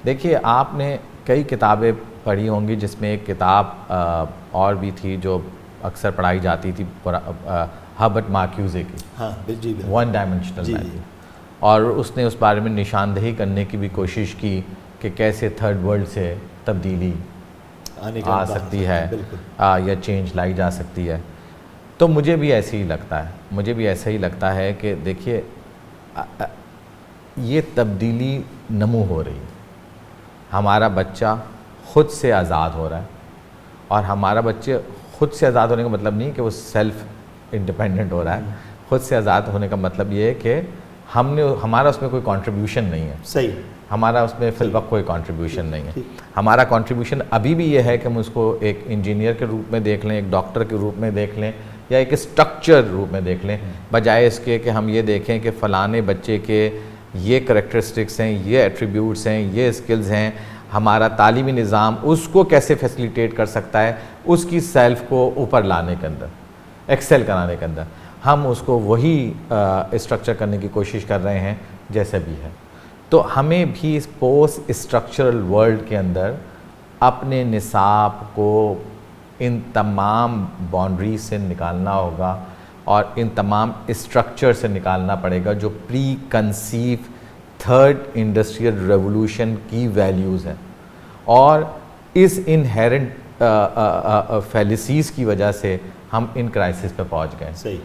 B: देखिए, आपने कई किताबें पढ़ी होंगी जिसमें एक किताब और भी थी जो अक्सर पढ़ाई जाती थी, हर्बर्ट मार्क्यूज़े की,
A: हाँ जी,
B: वन डायमेंशनल मैन, और उसने उस बारे में निशानदेही करने की भी कोशिश की कि कैसे थर्ड वर्ल्ड से तब्दीली आ सकती है या चेंज लाई जा सकती है। तो मुझे भी ऐसे ही लगता है, मुझे भी ऐसा ही लगता है कि देखिए ये तब्दीली नमू हो रही है, हमारा बच्चा ख़ुद से आज़ाद हो रहा है, और हमारा बच्चे ख़ुद से आज़ाद होने का मतलब नहीं कि वो सेल्फ़ इंडिपेंडेंट हो रहा है, ख़ुद से आज़ाद होने का मतलब ये है कि हमारा उसमें कोई कंट्रीब्यूशन नहीं है।
A: सही,
B: हमारा उसमें फिलवक्त कोई कंट्रीब्यूशन नहीं है। हमारा कंट्रीब्यूशन अभी भी ये है कि हम उसको एक इंजीनियर के रूप में देख लें, एक डॉक्टर के रूप में देख लें, या एक स्ट्रक्चर रूप में देख लें, बजाय इसके कि हम ये देखें कि फ़लाने बच्चे के ये करैक्टरिस्टिक्स हैं, ये एट्रीब्यूट्स हैं, ये स्किल्स हैं, हमारा तालीमी निज़ाम उसको कैसे फैसिलिटेट कर सकता है उसकी सेल्फ़ को ऊपर लाने के अंदर, एक्सेल कराने के अंदर। हम उसको वही स्ट्रक्चर करने की कोशिश कर रहे हैं जैसे भी है। तो हमें भी इस पोस्ट स्ट्रक्चरल वर्ल्ड के अंदर अपने निसाब को इन तमाम बाउंड्रीज से निकालना होगा और इन तमाम स्ट्रक्चर से निकालना पड़ेगा जो pre conceive third industrial revolution की वैल्यूज़ हैं, और इस इनहेरेंट फैलिसीज़ की वजह से हम इन क्राइसिस पे पहुंच गए।
A: सही।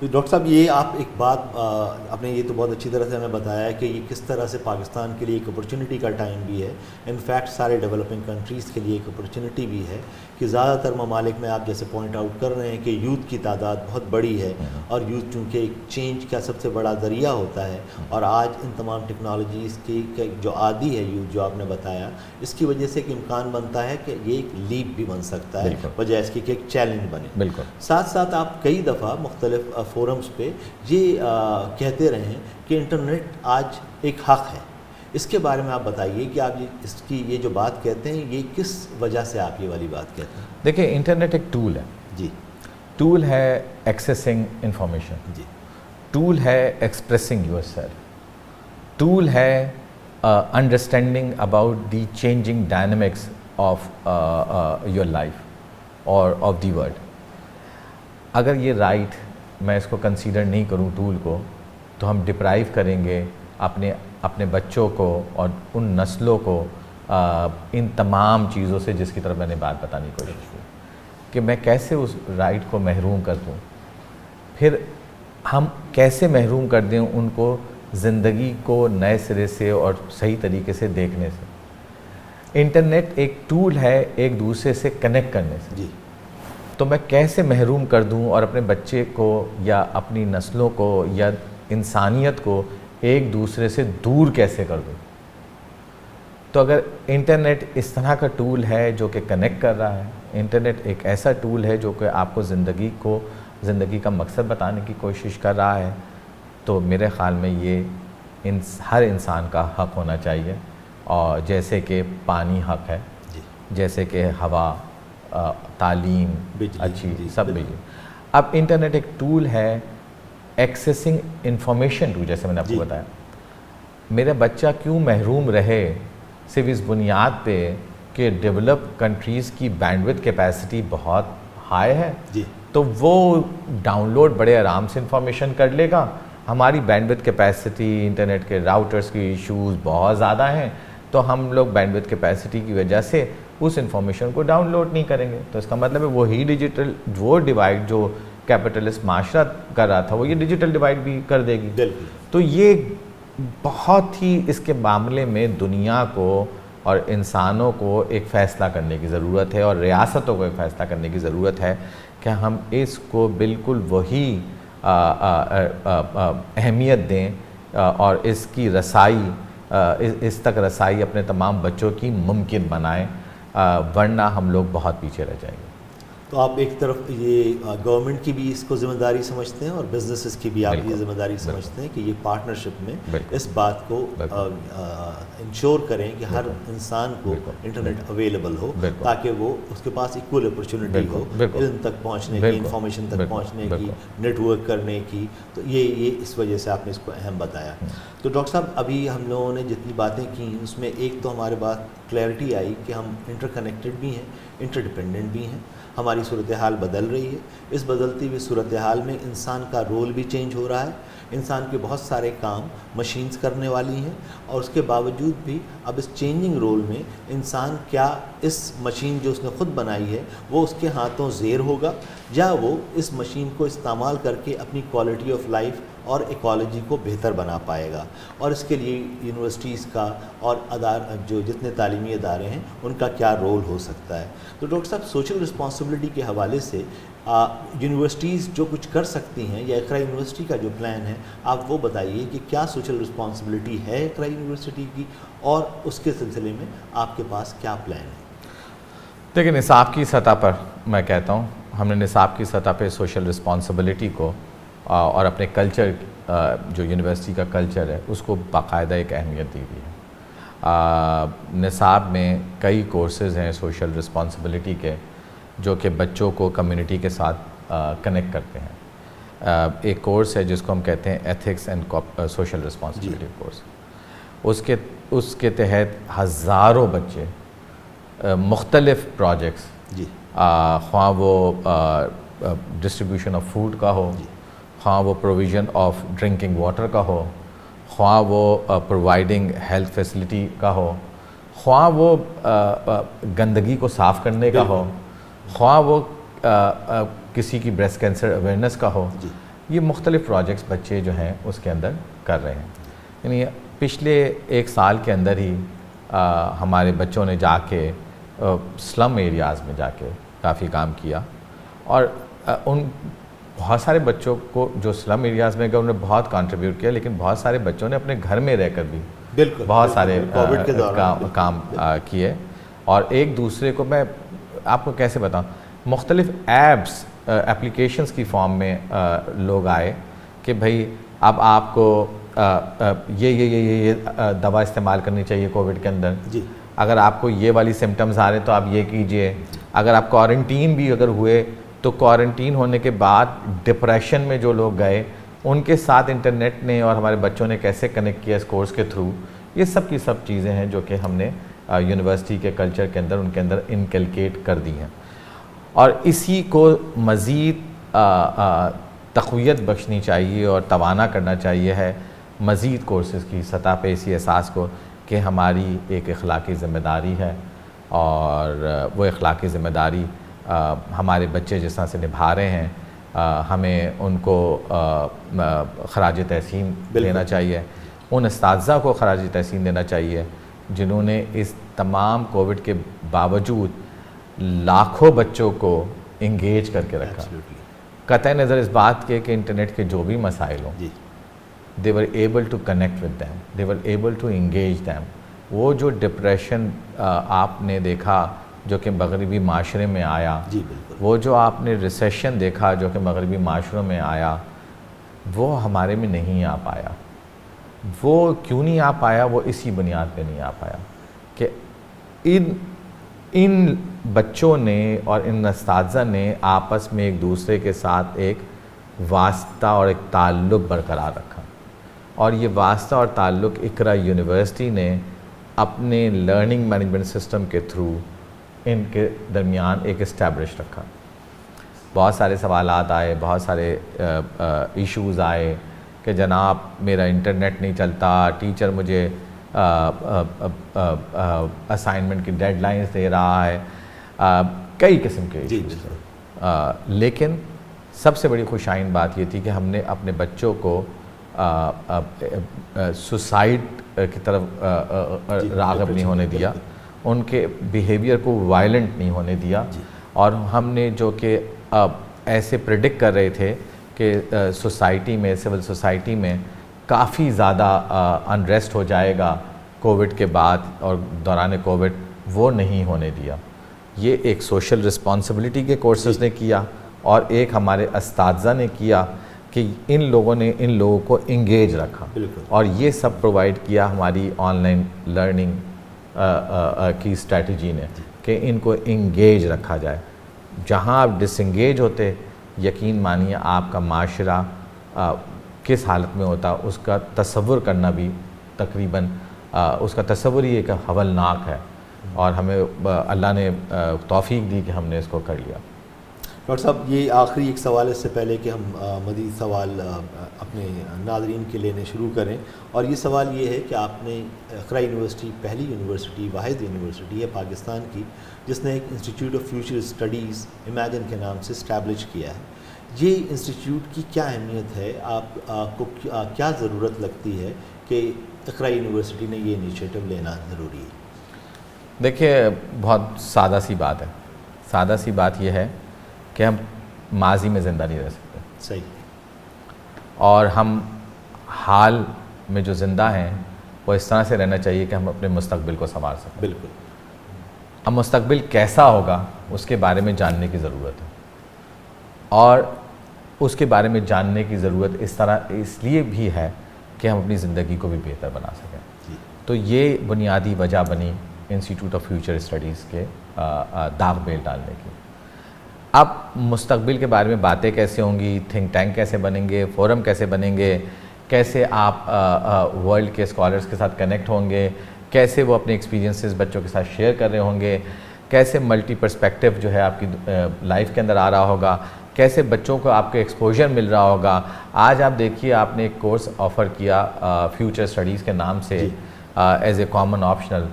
A: तो डॉक्टर साहब, ये आप एक बात आपने ये तो बहुत अच्छी तरह से हमें बताया कि ये किस तरह से पाकिस्तान के लिए एक अपॉर्चुनिटी का टाइम भी है, इनफैक्ट सारे डेवलपिंग कंट्रीज़ के लिए एक अपॉर्चुनिटी भी है कि ज़्यादातर ममालिक में आप जैसे पॉइंट आउट कर रहे हैं कि यूथ की तादाद बहुत बड़ी है, और यूथ चूँकि एक चेंज का सबसे बड़ा ज़रिया होता है, और आज इन तमाम टेक्नोलॉजीज़ की जो आदी है यूथ, जो आपने बताया, इसकी वजह से एक इम्कान बनता है कि ये एक लीप भी बन सकता है, वजह इसकी कि एक चैलेंज बने।
B: बिल्कुल।
A: साथ साथ आप कई दफ़ा मुख्तलिफ फोरम्स पे ये कहते रहे हैं कि इंटरनेट आज एक हक़ है। इसके बारे में आप बताइए कि आप इसकी ये जो बात कहते हैं, ये किस वजह से आप ये वाली बात कहते हैं?
B: देखिए, इंटरनेट एक टूल है
A: जी,
B: टूल है एक्सेसिंग इंफॉर्मेशन जी, टूल है एक्सप्रेसिंग योरसेल्फ, टूल है understanding about the changing dynamics of your life और ऑफ द वर्ल्ड। अगर ये राइट मैं इसको कंसीडर नहीं करूँ टूल को, तो हम डिप्राइव करेंगे अपने बच्चों को और उन नस्लों को इन तमाम चीज़ों से जिसकी तरफ मैंने बात बताने की कोशिश की कि मैं कैसे उस राइट को महरूम कर दूँ, फिर हम कैसे महरूम कर दें उनको ज़िंदगी को नए सिरे से और सही तरीके से देखने से। इंटरनेट एक टूल है एक दूसरे से कनेक्ट करने से
A: जी।
B: तो मैं कैसे महरूम कर दूं और अपने बच्चे को या अपनी नस्लों को या इंसानियत को एक दूसरे से दूर कैसे कर दूं। तो अगर इंटरनेट इस तरह का टूल है जो कि कनेक्ट कर रहा है, इंटरनेट एक ऐसा टूल है जो कि आपको ज़िंदगी का मकसद बताने की कोशिश कर रहा है, तो मेरे ख़्याल में ये हर इंसान का हक़ होना चाहिए। और जैसे कि पानी हक़ है, जैसे कि हवा, तालीम, अच्छी सब बिजली। अब इंटरनेट एक टूल है एक्सेसिंग इंफॉर्मेशन टू, जैसे मैंने आपको बताया। मेरा बच्चा क्यों महरूम रहे सिर्फ इस बुनियाद पे कि डेवलप कंट्रीज़ की बैंडविड्थ कैपेसिटी बहुत हाई है जी, तो वो डाउनलोड बड़े आराम से इंफॉर्मेशन कर लेगा। हमारी बैंडविड्थ कैपेसिटी, इंटरनेट के राउटर्स की इश्यूज़ बहुत ज़्यादा हैं, तो हम लोग बैंडविड्थ कैपेसिटी की वजह से उस इंफॉर्मेशन को डाउनलोड नहीं करेंगे। तो इसका मतलब है वो डिवाइड जो कैपिटलिस्ट माशरा कर रहा था, वो ये डिजिटल डिवाइड भी कर देगी। तो ये बहुत ही इसके मामले में दुनिया को और इंसानों को एक फ़ैसला करने की ज़रूरत है और रियासतों को एक फ़ैसला करने की ज़रूरत है कि हम इसको बिल्कुल वही अहमियत दें और इसकी रसाई इस तक रसाई अपने तमाम बच्चों की मुमकिन बनाएं, वरना हम लोग बहुत पीछे रह जाएंगे।
A: तो आप एक तरफ ये गवर्नमेंट की भी इसको ज़िम्मेदारी समझते हैं और बिजनेसेस की भी आप ये ज़िम्मेदारी समझते हैं कि ये पार्टनरशिप में इस बात को इंश्योर करें कि हर इंसान को इंटरनेट अवेलेबल हो, ताकि वो उसके पास इक्वल अपॉर्चुनिटी हो इल्म तक पहुंचने की, इंफॉर्मेशन तक पहुंचने की, नेटवर्क करने की। तो ये इस वजह से आपने इसको अहम बताया। तो डॉक्टर साहब, अभी हम लोगों ने जितनी बातें की उसमें एक तो हमारे बात क्लैरिटी आई कि हम इंटरकनेक्टेड भी हैं, इंटरडिपेंडेंट भी हैं, हमारी सूरत हाल बदल रही है। इस बदलती हुई सूरत हाल में इंसान का रोल भी चेंज हो रहा है, इंसान के बहुत सारे काम मशीन्स करने वाली हैं, और उसके बावजूद भी अब इस चेंजिंग रोल में इंसान क्या इस मशीन जो उसने ख़ुद बनाई है वो उसके हाथों ज़ेर होगा, या वो इस मशीन को इस्तेमाल करके अपनी क्वालिटी ऑफ लाइफ और इकोलॉजी को बेहतर बना पाएगा। और इसके लिए यूनिवर्सिटीज़ का और जो जितने तालीमी अदारे हैं उनका क्या रोल हो सकता है। तो डॉक्टर साहब, सोशल रिस्पॉन्सिबिलिटी के हवाले से यूनिवर्सिटीज़ जो कुछ कर सकती हैं या इकरा यूनिवर्सिटी का जो प्लान है, आप वो बताइए कि क्या सोशल रिस्पॉन्सिबिलिटी है इकरा यूनिवर्सिटी की, और उसके सिलसिले में आपके पास क्या प्लान है?
B: देखिए, निसाब की सतह पर मैं कहता हूँ, हमने निसाब की सतह पर सोशल रिस्पॉन्सिबिलिटी को और अपने कल्चर, जो यूनिवर्सिटी का कल्चर है, उसको बाकायदा एक अहमियत दी हुई है। निसाब में कई कोर्सेज़ हैं सोशल रिस्पॉन्सिबिलिटी के, जो कि बच्चों को कम्युनिटी के साथ कनेक्ट करते हैं। एक कोर्स है जिसको हम कहते हैं ethics and social responsibility course. उसके तहत हज़ारों बच्चे मुख्तलिफ़ प्रोजेक्ट्स, ख्वाह वो डिस्ट्रीब्यूशन ऑफ फूड का हो, ख्वाह वो प्रोविज़न ऑफ ड्रिंकिंग वाटर का हो, ख्वाह वो प्रोवाइडिंग हेल्थ फैसिलिटी का हो, ख्वाह वो गंदगी को साफ़ करने का हो, ख्वाह वो किसी की ब्रेस्ट कैंसर अवेयरनेस का हो। ये मुख्तलिफ़ प्रोजेक्ट्स बच्चे जो हैं उसके अंदर कर रहे हैं। यानी पिछले एक साल के अंदर ही हमारे बच्चों ने जाके स्लम एरियाज़ में जाके काफ़ी काम किया, और उन बहुत सारे बच्चों को जो स्लम एरियाज़ में गए उन्होंने बहुत कंट्रीब्यूट किया, लेकिन बहुत सारे बच्चों ने अपने घर में रहकर भी बहुत सारे काम किए। और एक दूसरे को, मैं आपको कैसे बताऊं, मुख्तलिफ़ ऐप्स एप्लीकेशंस की फॉर्म में लोग आए कि भाई अब आपको ये दवा इस्तेमाल करनी चाहिए कोविड के अंदर जी। अगर आपको ये वाली सिम्टम्स आ रहे हैं तो आप ये कीजिए। अगर आप क्वारंटीन भी अगर हुए तो क्वारंटीन होने के बाद डिप्रेशन में जो लोग गए उनके साथ इंटरनेट ने और हमारे बच्चों ने कैसे कनेक्ट किया इस कोर्स के थ्रू। ये सब की सब चीज़ें हैं जो कि हमने यूनिवर्सिटी के कल्चर के अंदर उनके अंदर इनकलकेट कर दी हैं, और इसी को मज़ीद तक़वियत बख्शनी चाहिए और तवाना करना चाहिए है मज़ीद कोर्सेज़ की सतह पे, इसी एहसास को कि हमारी एक अखलाकी ज़िम्मेदारी है, और वो अखलाकी ज़िम्मेदारी हमारे बच्चे जिस तरह से निभा रहे हैं, हमें उनको खराज तहसीन देना चाहिए। उन उस्ताज़ा को खराज तहसीन देना चाहिए जिन्होंने इस तमाम कोविड के बावजूद लाखों बच्चों को इंगेज करके रखा, कतई नज़र इस बात के कि इंटरनेट के जो भी मसाइल हों, they are able to connect with them, they are able to engage them. वो जो डिप्रेशन आपने देखा जो कि मगरबी माशरे में आया, वो जो आपने रिसेशन देखा जो कि मगरबी माशरों में आया, वो हमारे में नहीं आ पाया। वो क्यों नहीं आ पाया? वो इसी बुनियाद पे नहीं आ पाया कि इन बच्चों ने और इन उस्ताज़ा ने आपस में एक दूसरे के साथ एक वास्ता और एक ताल्लुक़ बरकरार रखा, और ये वास्ता और ताल्लुक़ इकरा यूनिवर्सिटी ने अपने लर्निंग मैनेजमेंट सिस्टम के थ्रू इनके दरमियान एक इस्टेब्लिश रखा। बहुत सारे सवालात आए, बहुत सारे इश्यूज़ आए कि जनाब मेरा इंटरनेट नहीं चलता, टीचर मुझे असाइनमेंट की डेडलाइंस दे रहा है, कई किस्म के इश्यूज़ थे। लेकिन सबसे बड़ी खुशाइन बात ये थी कि हमने अपने बच्चों को सुसाइड की तरफ राग़िब नहीं होने दिया, उनके बिहेवियर को वायलेंट नहीं होने दिया। और हमने जो कि ऐसे प्रिडिक्ट कर रहे थे कि सोसाइटी में, सिविल सोसाइटी में काफ़ी ज़्यादा अनरेस्ट हो जाएगा कोविड के बाद और दौरान कोविड, वो नहीं होने दिया। ये एक सोशल रिस्पॉन्सिबिलिटी के कोर्सेज ने किया और एक हमारे अस्ताज़ा ने किया कि इन लोगों को इंगेज रखा और ये सब प्रोवाइड किया हमारी ऑनलाइन लर्निंग की स्ट्रेटजी ने कि इनको इंगेज रखा जाए। जहाँ आप डिसंगेज होते, यकीन मानिए आपका माशरा किस हालत में होता उसका तसव्वुर करना भी तकरीबन उसका तसव्वुर ही एक हवलनाक है। और हमें अल्लाह ने तौफीक दी कि हमने इसको कर लिया।
A: डॉक्टर साहब, ये आखिरी एक सवाल इससे पहले कि हम मज़ीद सवाल अपने नाज़रीन के लेने शुरू करें, और ये सवाल ये है कि आपने इक़रा यूनिवर्सिटी पहली यूनिवर्सिटी, वाहिद यूनिवर्सिटी है पाकिस्तान की जिसने एक institute of future studies imagine के नाम से इस्टेब्लिश किया है। ये इंस्टीट्यूट की क्या अहमियत है, आपको क्या ज़रूरत लगती है कि इक़रा यूनिवर्सिटी ने ये इनिशिएटिव लेना ज़रूरी है?
B: देखिए, बहुत सादा सी बात है। सादा सी बात यह है कि हम माजी में ज़िंदा नहीं रह सकते।
A: सही।
B: और हम हाल में जो ज़िंदा हैं वो इस तरह से रहना चाहिए कि हम अपने मुस्तकबिल को संवार सकें।
A: बिल्कुल।
B: अब मुस्तकबिल कैसा होगा उसके बारे में जानने की ज़रूरत है, और उसके बारे में जानने की ज़रूरत इसलिए भी है कि हम अपनी ज़िंदगी को भी बेहतर बना सकें। तो ये बुनियादी वजह बनी इंस्टीट्यूट ऑफ फ्यूचर स्टडीज़ के दाग बेल डालने की। अब मुस्तकबिल के बारे में बातें कैसे होंगी, थिंक टैंक कैसे बनेंगे, फोरम कैसे बनेंगे, कैसे आप वर्ल्ड के स्कॉलर्स के साथ कनेक्ट होंगे, कैसे वो अपने एक्सपीरियंसेस बच्चों के साथ शेयर कर रहे होंगे, कैसे मल्टी पर्सपेक्टिव जो है आपकी लाइफ के अंदर आ रहा होगा, कैसे बच्चों को आपको एक्सपोजर मिल रहा होगा। आज आप देखिए, आपने एक कोर्स ऑफ़र किया फ्यूचर स्टडीज़ के नाम से एज ए कॉमन ऑप्शनल।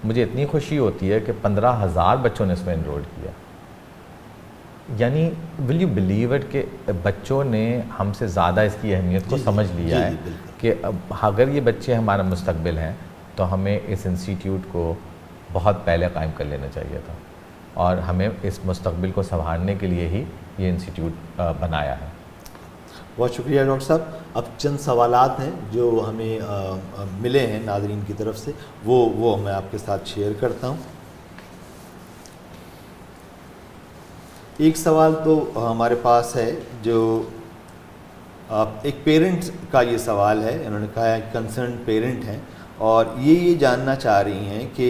B: मुझे इतनी खुशी होती है कि 15,000 बच्चों ने इसमें इनरोल किया। यानी विल यू बिलीव इट कि बच्चों ने हमसे ज़्यादा इसकी अहमियत को समझ लिया है कि अगर ये बच्चे हमारा मुस्तकबिल हैं तो हमें इस इंस्टीट्यूट को बहुत पहले कायम कर लेना चाहिए था, और हमें इस मुस्तकबिल को संभालने के लिए ही ये इंस्टीट्यूट बनाया है।
A: बहुत शुक्रिया डॉक्टर साहब। अब चंद सवालात हैं जो हमें मिले हैं नाज़रीन की तरफ से, वो मैं आपके साथ शेयर करता हूँ। एक सवाल तो हमारे पास है जो एक पेरेंट्स का ये सवाल है। इन्होंने कहा है कंसर्न पेरेंट हैं और ये जानना चाह रही हैं कि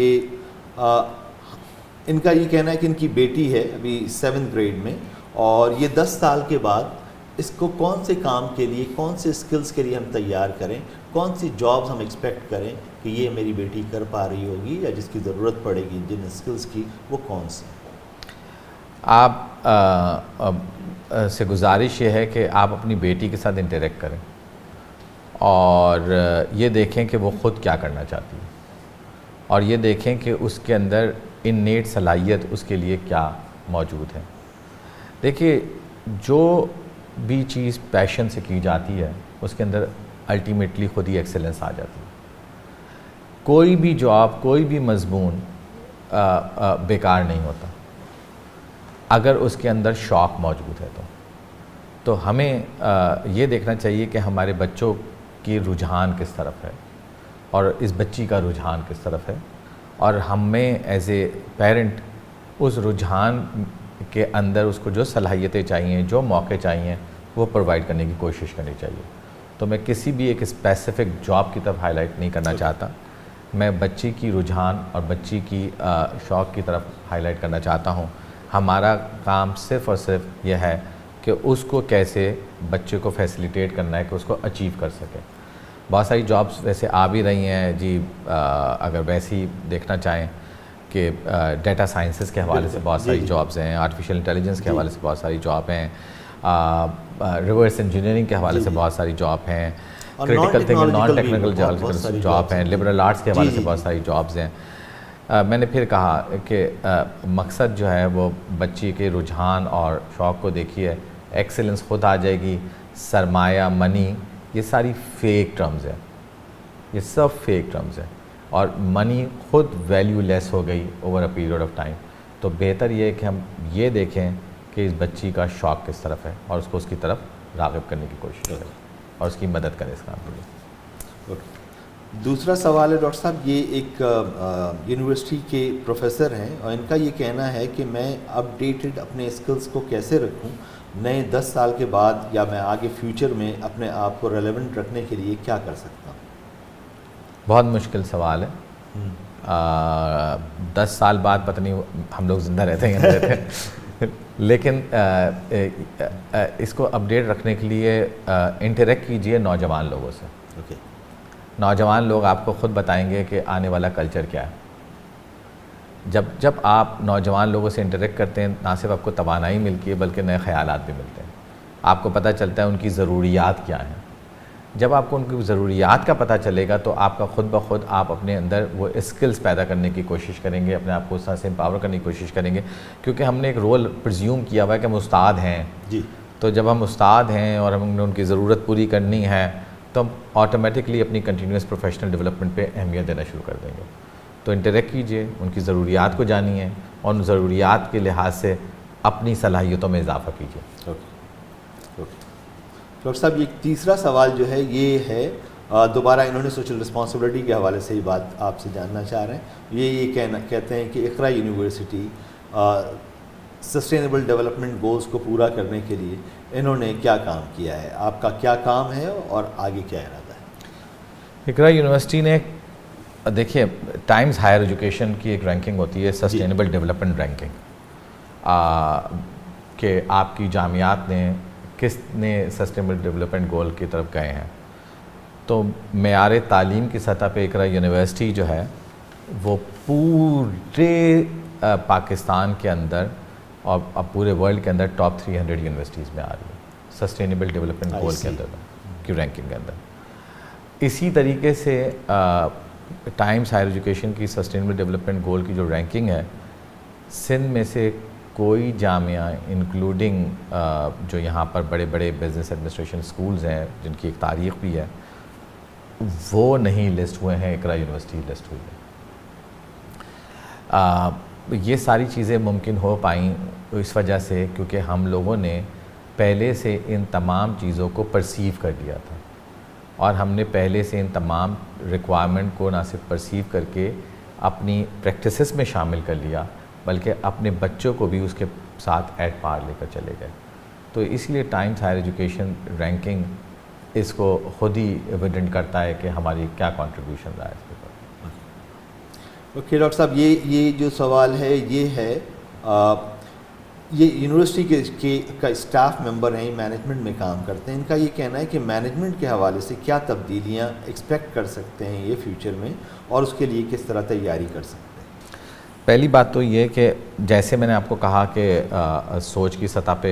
A: इनका ये कहना है कि इनकी बेटी है अभी 7th ग्रेड में, और ये 10 साल के बाद इसको कौन से काम के लिए, कौन से स्किल्स के लिए हम तैयार करें, कौन सी जॉब्स हम एक्सपेक्ट करें कि ये मेरी बेटी कर पा रही होगी या जिसकी ज़रूरत पड़ेगी जिन स्किल्स की, वो कौन से?
B: आप से गुजारिश ये है कि आप अपनी बेटी के साथ इंटरेक्ट करें और ये देखें कि वो ख़ुद क्या करना चाहती है, और ये देखें कि उसके अंदर इन्नेट सलाहियत उसके लिए क्या मौजूद है। देखिए, जो भी चीज़ पैशन से की जाती है उसके अंदर अल्टीमेटली खुद ही एक्सेलेंस आ जाती है। कोई भी जॉब, कोई भी मजमून बेकार नहीं होता अगर उसके अंदर शौक़ मौजूद है। तो हमें ये देखना चाहिए कि हमारे बच्चों की रुझान किस तरफ है और इस बच्ची का रुझान किस तरफ है, और हमें एज ए पेरेंट उस रुझान के अंदर उसको जो सलाहियतें चाहिए, जो मौके चाहिए, वो प्रोवाइड करने की कोशिश करनी चाहिए। तो मैं किसी भी एक स्पेसिफ़िक जॉब की तरफ हाईलाइट नहीं करना चाहता, मैं बच्ची की रुझान और बच्ची की शौक़ की तरफ हाईलाइट करना चाहता हूँ। हमारा काम सिर्फ़ और सिर्फ यह है कि उसको कैसे बच्चे को फैसिलिटेट करना है कि उसको अचीव कर सके। बहुत सारी जॉब्स वैसे आ भी रही हैं जी, अगर वैसे ही देखना चाहें कि डेटा साइंसेस के हवाले से बहुत सारी जॉब्स हैं, आर्टिफिशियल इंटेलिजेंस के हवाले से बहुत सारी जॉब हैं, रिवर्स इंजीनियरिंग के हवाले से बहुत सारी जॉब हैं, critical thinking, non technical job हैं, लिबरल आर्ट्स के हवाले से बहुत सारी जॉब्स हैं। मैंने फिर कहा कि मकसद जो है वो बच्ची के रुझान और शौक़ को देखिए, एक्सेलेंस खुद आ जाएगी। सरमाया, मनी, ये सारी फेक टर्म्स हैं, ये सब फेक टर्म्स हैं। और मनी खुद वैल्यू लेस हो गई over a period of time. तो बेहतर ये है कि हम ये देखें कि इस बच्ची का शौक़ किस तरफ है और उसको उसकी तरफ राग़िब करने की कोशिश करें और उसकी मदद करें इस काम के लिए।
A: दूसरा सवाल है डॉक्टर साहब, ये एक यूनिवर्सिटी के प्रोफेसर हैं और इनका ये कहना है कि मैं अपडेटेड अपने स्किल्स को कैसे रखूं, नए 10 साल के बाद या मैं आगे फ्यूचर में अपने आप को रेलेवेंट रखने के लिए क्या कर सकता हूँ?
B: बहुत मुश्किल सवाल है। 10 साल बाद पता नहीं हम लोग ज़िंदा रहते हैं या नहीं रहते लेकिन इसको अपडेट रखने के लिए इंटरेक्ट कीजिए नौजवान लोगों से।
A: ओके।
B: नौजवान लोग आपको ख़ुद बताएंगे कि आने वाला कल्चर क्या है। जब आप नौजवान लोगों से इंटरेक्ट करते हैं, ना सिर्फ आपको तवानाई मिलती है बल्कि नए ख़यालात भी मिलते हैं। आपको पता चलता है उनकी ज़रूरियात क्या हैं। जब आपको उनकी ज़रूरियात का पता चलेगा तो आपका ख़ुद ब खुद आप अपने अंदर वो स्किल्स पैदा करने की कोशिश करेंगे, अपने आप को उस तरह से एम्पावर करने की कोशिश करेंगे, क्योंकि हमने एक रोल प्रिज्यूम किया हुआ है कि हम उस्ताद हैं
A: जी।
B: तो जब हम उस्ताद हैं और हमने उनकी ज़रूरत पूरी करनी है तो हम ऑटोमेटिकली अपनी कंटिन्यूस प्रोफेशनल डेवलपमेंट पे अहमियत देना शुरू कर देंगे। तो इंटरेक्ट कीजिए, उनकी ज़रूरियात को जानिए और उन ज़रूरियात के लिहाज से अपनी सलाहियतों में इजाफ़ा कीजिए।
A: डॉक्टर साहब, ये तीसरा सवाल जो है ये है, दोबारा इन्होंने सोशल रिस्पॉन्सिबिलिटी के हवाले से ही बात आपसे जानना चाह रहे हैं। ये कहते हैं कि Iqra university sustainable development goals को पूरा करने के लिए इन्होंने क्या काम किया है, आपका क्या काम है और आगे क्या इरादा है?
B: इक़रा यूनिवर्सिटी ने, देखिए, टाइम्स हायर एजुकेशन की एक रैंकिंग होती है सस्टेनेबल डेवलपमेंट रैंकिंग, कि आपकी जामियात ने किसने सस्टेनेबल डेवलपमेंट गोल की तरफ गए हैं। तो मेयार तालीम की सतह पे इक़रा यूनिवर्सिटी जो है वो पूरे पाकिस्तान के अंदर और अब पूरे वर्ल्ड के अंदर टॉप 300 यूनिवर्सिटीज़ में आ रही है सस्टेनेबल डेवलपमेंट गोल के अंदर की रैंकिंग के अंदर। इसी तरीके से टाइम्स हायर एजुकेशन की सस्टेनेबल डेवलपमेंट गोल की जो रैंकिंग है, सिंध में से कोई जामिया इंक्लूडिंग जो यहाँ पर बड़े बड़े बिज़नेस एडमिनिस्ट्रेशन स्कूल्स हैं जिनकी एक तारीख़ भी है, वो नहीं लिस्ट हुए हैं, इक़रा यूनिवर्सिटी लिस्ट हुई है। ये सारी चीज़ें मुमकिन हो पाई इस वजह से क्योंकि हम लोगों ने पहले से इन तमाम चीज़ों को परसीव कर लिया था और हमने पहले से इन तमाम रिक्वायरमेंट को ना सिर्फ परसीव करके अपनी प्रैक्टिसेस में शामिल कर लिया बल्कि अपने बच्चों को भी उसके साथ एट पार लेकर चले गए। तो इसलिए टाइम्स हायर एजुकेशन रैंकिंग इसको खुद ही एविडेंट करता है कि हमारी क्या कंट्रीब्यूशन रहा है इसके ऊपर।
A: ओके डॉक्टर साहब, ये जो सवाल है ये है, ये यूनिवर्सिटी का स्टाफ मेंबर हैं, मैनेजमेंट में काम करते हैं। इनका ये कहना है कि मैनेजमेंट के हवाले से क्या तब्दीलियाँ एक्सपेक्ट कर सकते हैं ये फ्यूचर में और उसके लिए किस तरह तैयारी कर सकते हैं?
B: पहली बात तो ये कि जैसे मैंने आपको कहा कि सोच की सतह पे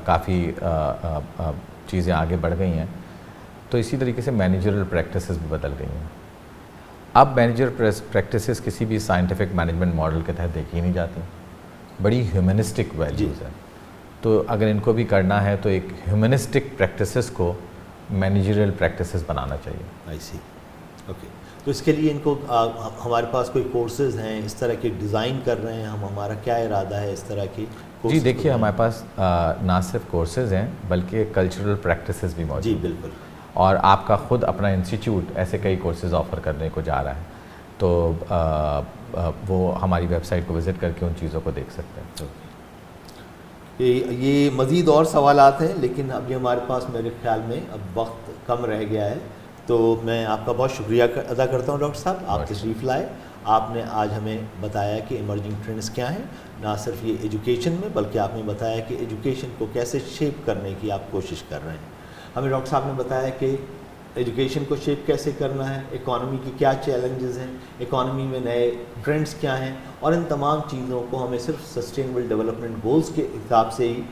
B: काफ़ी चीज़ें आगे बढ़ गई हैं, तो इसी तरीके से मैनेजरल प्रैक्टिसेस भी बदल गई हैं। अब मैनेजर प्रैक्टिसेस किसी भी साइंटिफिक मैनेजमेंट मॉडल के तहत देखी नहीं जाती, बड़ी ह्यूमनिस्टिक वैल्यूज़ हैं। तो अगर इनको भी करना है तो एक ह्यूमनिस्टिक प्रैक्टिसेस को मैनेजरल प्रैक्टिसेस बनाना चाहिए।
A: आई सी। ओके, तो इसके लिए इनको हमारे पास कोई कोर्सेज हैं इस तरह के डिज़ाइन कर रहे हैं, हमारा क्या इरादा है इस तरह के?
B: जी देखिए, हमारे पास ना सिर्फ कोर्सेज हैं बल्कि कल्चरल प्रैक्टिसेस भी मौजूद।
A: जी बिल्कुल।
B: और आपका ख़ुद अपना इंस्टीट्यूट ऐसे कई कोर्सेज ऑफ़र करने को जा रहा है, तो वो हमारी वेबसाइट को विज़िट करके उन चीज़ों को देख सकते हैं।
A: ये मज़ीद और सवालात हैं लेकिन अभी हमारे पास मेरे ख्याल में अब वक्त कम रह गया है, तो मैं आपका बहुत शुक्रिया अदा करता हूँ डॉक्टर साहब, आप तशरीफ़ लाए। आपने आज हमें बताया कि इमर्जिंग ट्रेंड्स क्या हैं, ना सिर्फ ये एजुकेशन में बल्कि आपने बताया कि एजुकेशन को कैसे शेप करने की आप कोशिश कर रहे हैं। हमें डॉक्टर साहब ने बताया कि एजुकेशन को शेप कैसे करना है, इकॉनमी की क्या चैलेंजेस हैं, इकॉनमी में नए ट्रेंड्स क्या हैं, और इन तमाम चीज़ों को हमें सिर्फ सस्टेनेबल डेवलपमेंट गोल्स के हिसाब से ही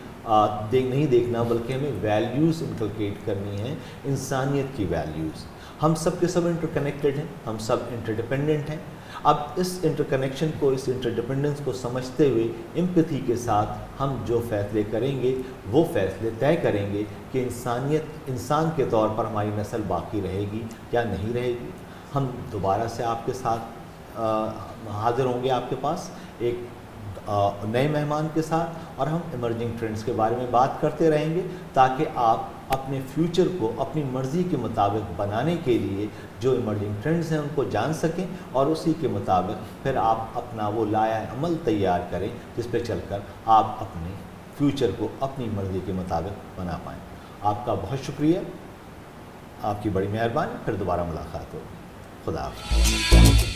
A: नहीं देखना बल्कि हमें वैल्यूज़ इनकलकेट करनी है, इंसानियत की वैल्यूज़। हम सब के सब इंटरकनेक्टेड हैं, हम सब इंटरडिपेंडेंट हैं। अब इस इंटरकनेक्शन को, इस इंटरडिपेंडेंस को समझते हुए एम्पैथी के साथ हम जो फ़ैसले करेंगे वो फ़ैसले तय करेंगे कि इंसान के तौर पर हमारी नस्ल बाकी रहेगी या नहीं रहेगी। हम दोबारा से आपके साथ हाजिर होंगे आपके पास एक नए मेहमान के साथ, और हम इमर्जिंग ट्रेंड्स के बारे में बात करते रहेंगे ताकि आप अपने फ्यूचर को अपनी मर्ज़ी के मुताबिक बनाने के लिए जो इमर्जिंग ट्रेंड्स हैं उनको जान सकें और उसी के मुताबिक फिर आप अपना वो लाया अमल तैयार करें जिस पे चलकर आप अपने फ्यूचर को अपनी मर्ज़ी के मुताबिक बना पाएँ। आपका बहुत शुक्रिया, आपकी बड़ी मेहरबानी। फिर दोबारा मुलाकात होगी। खुदा हाफ़िज़।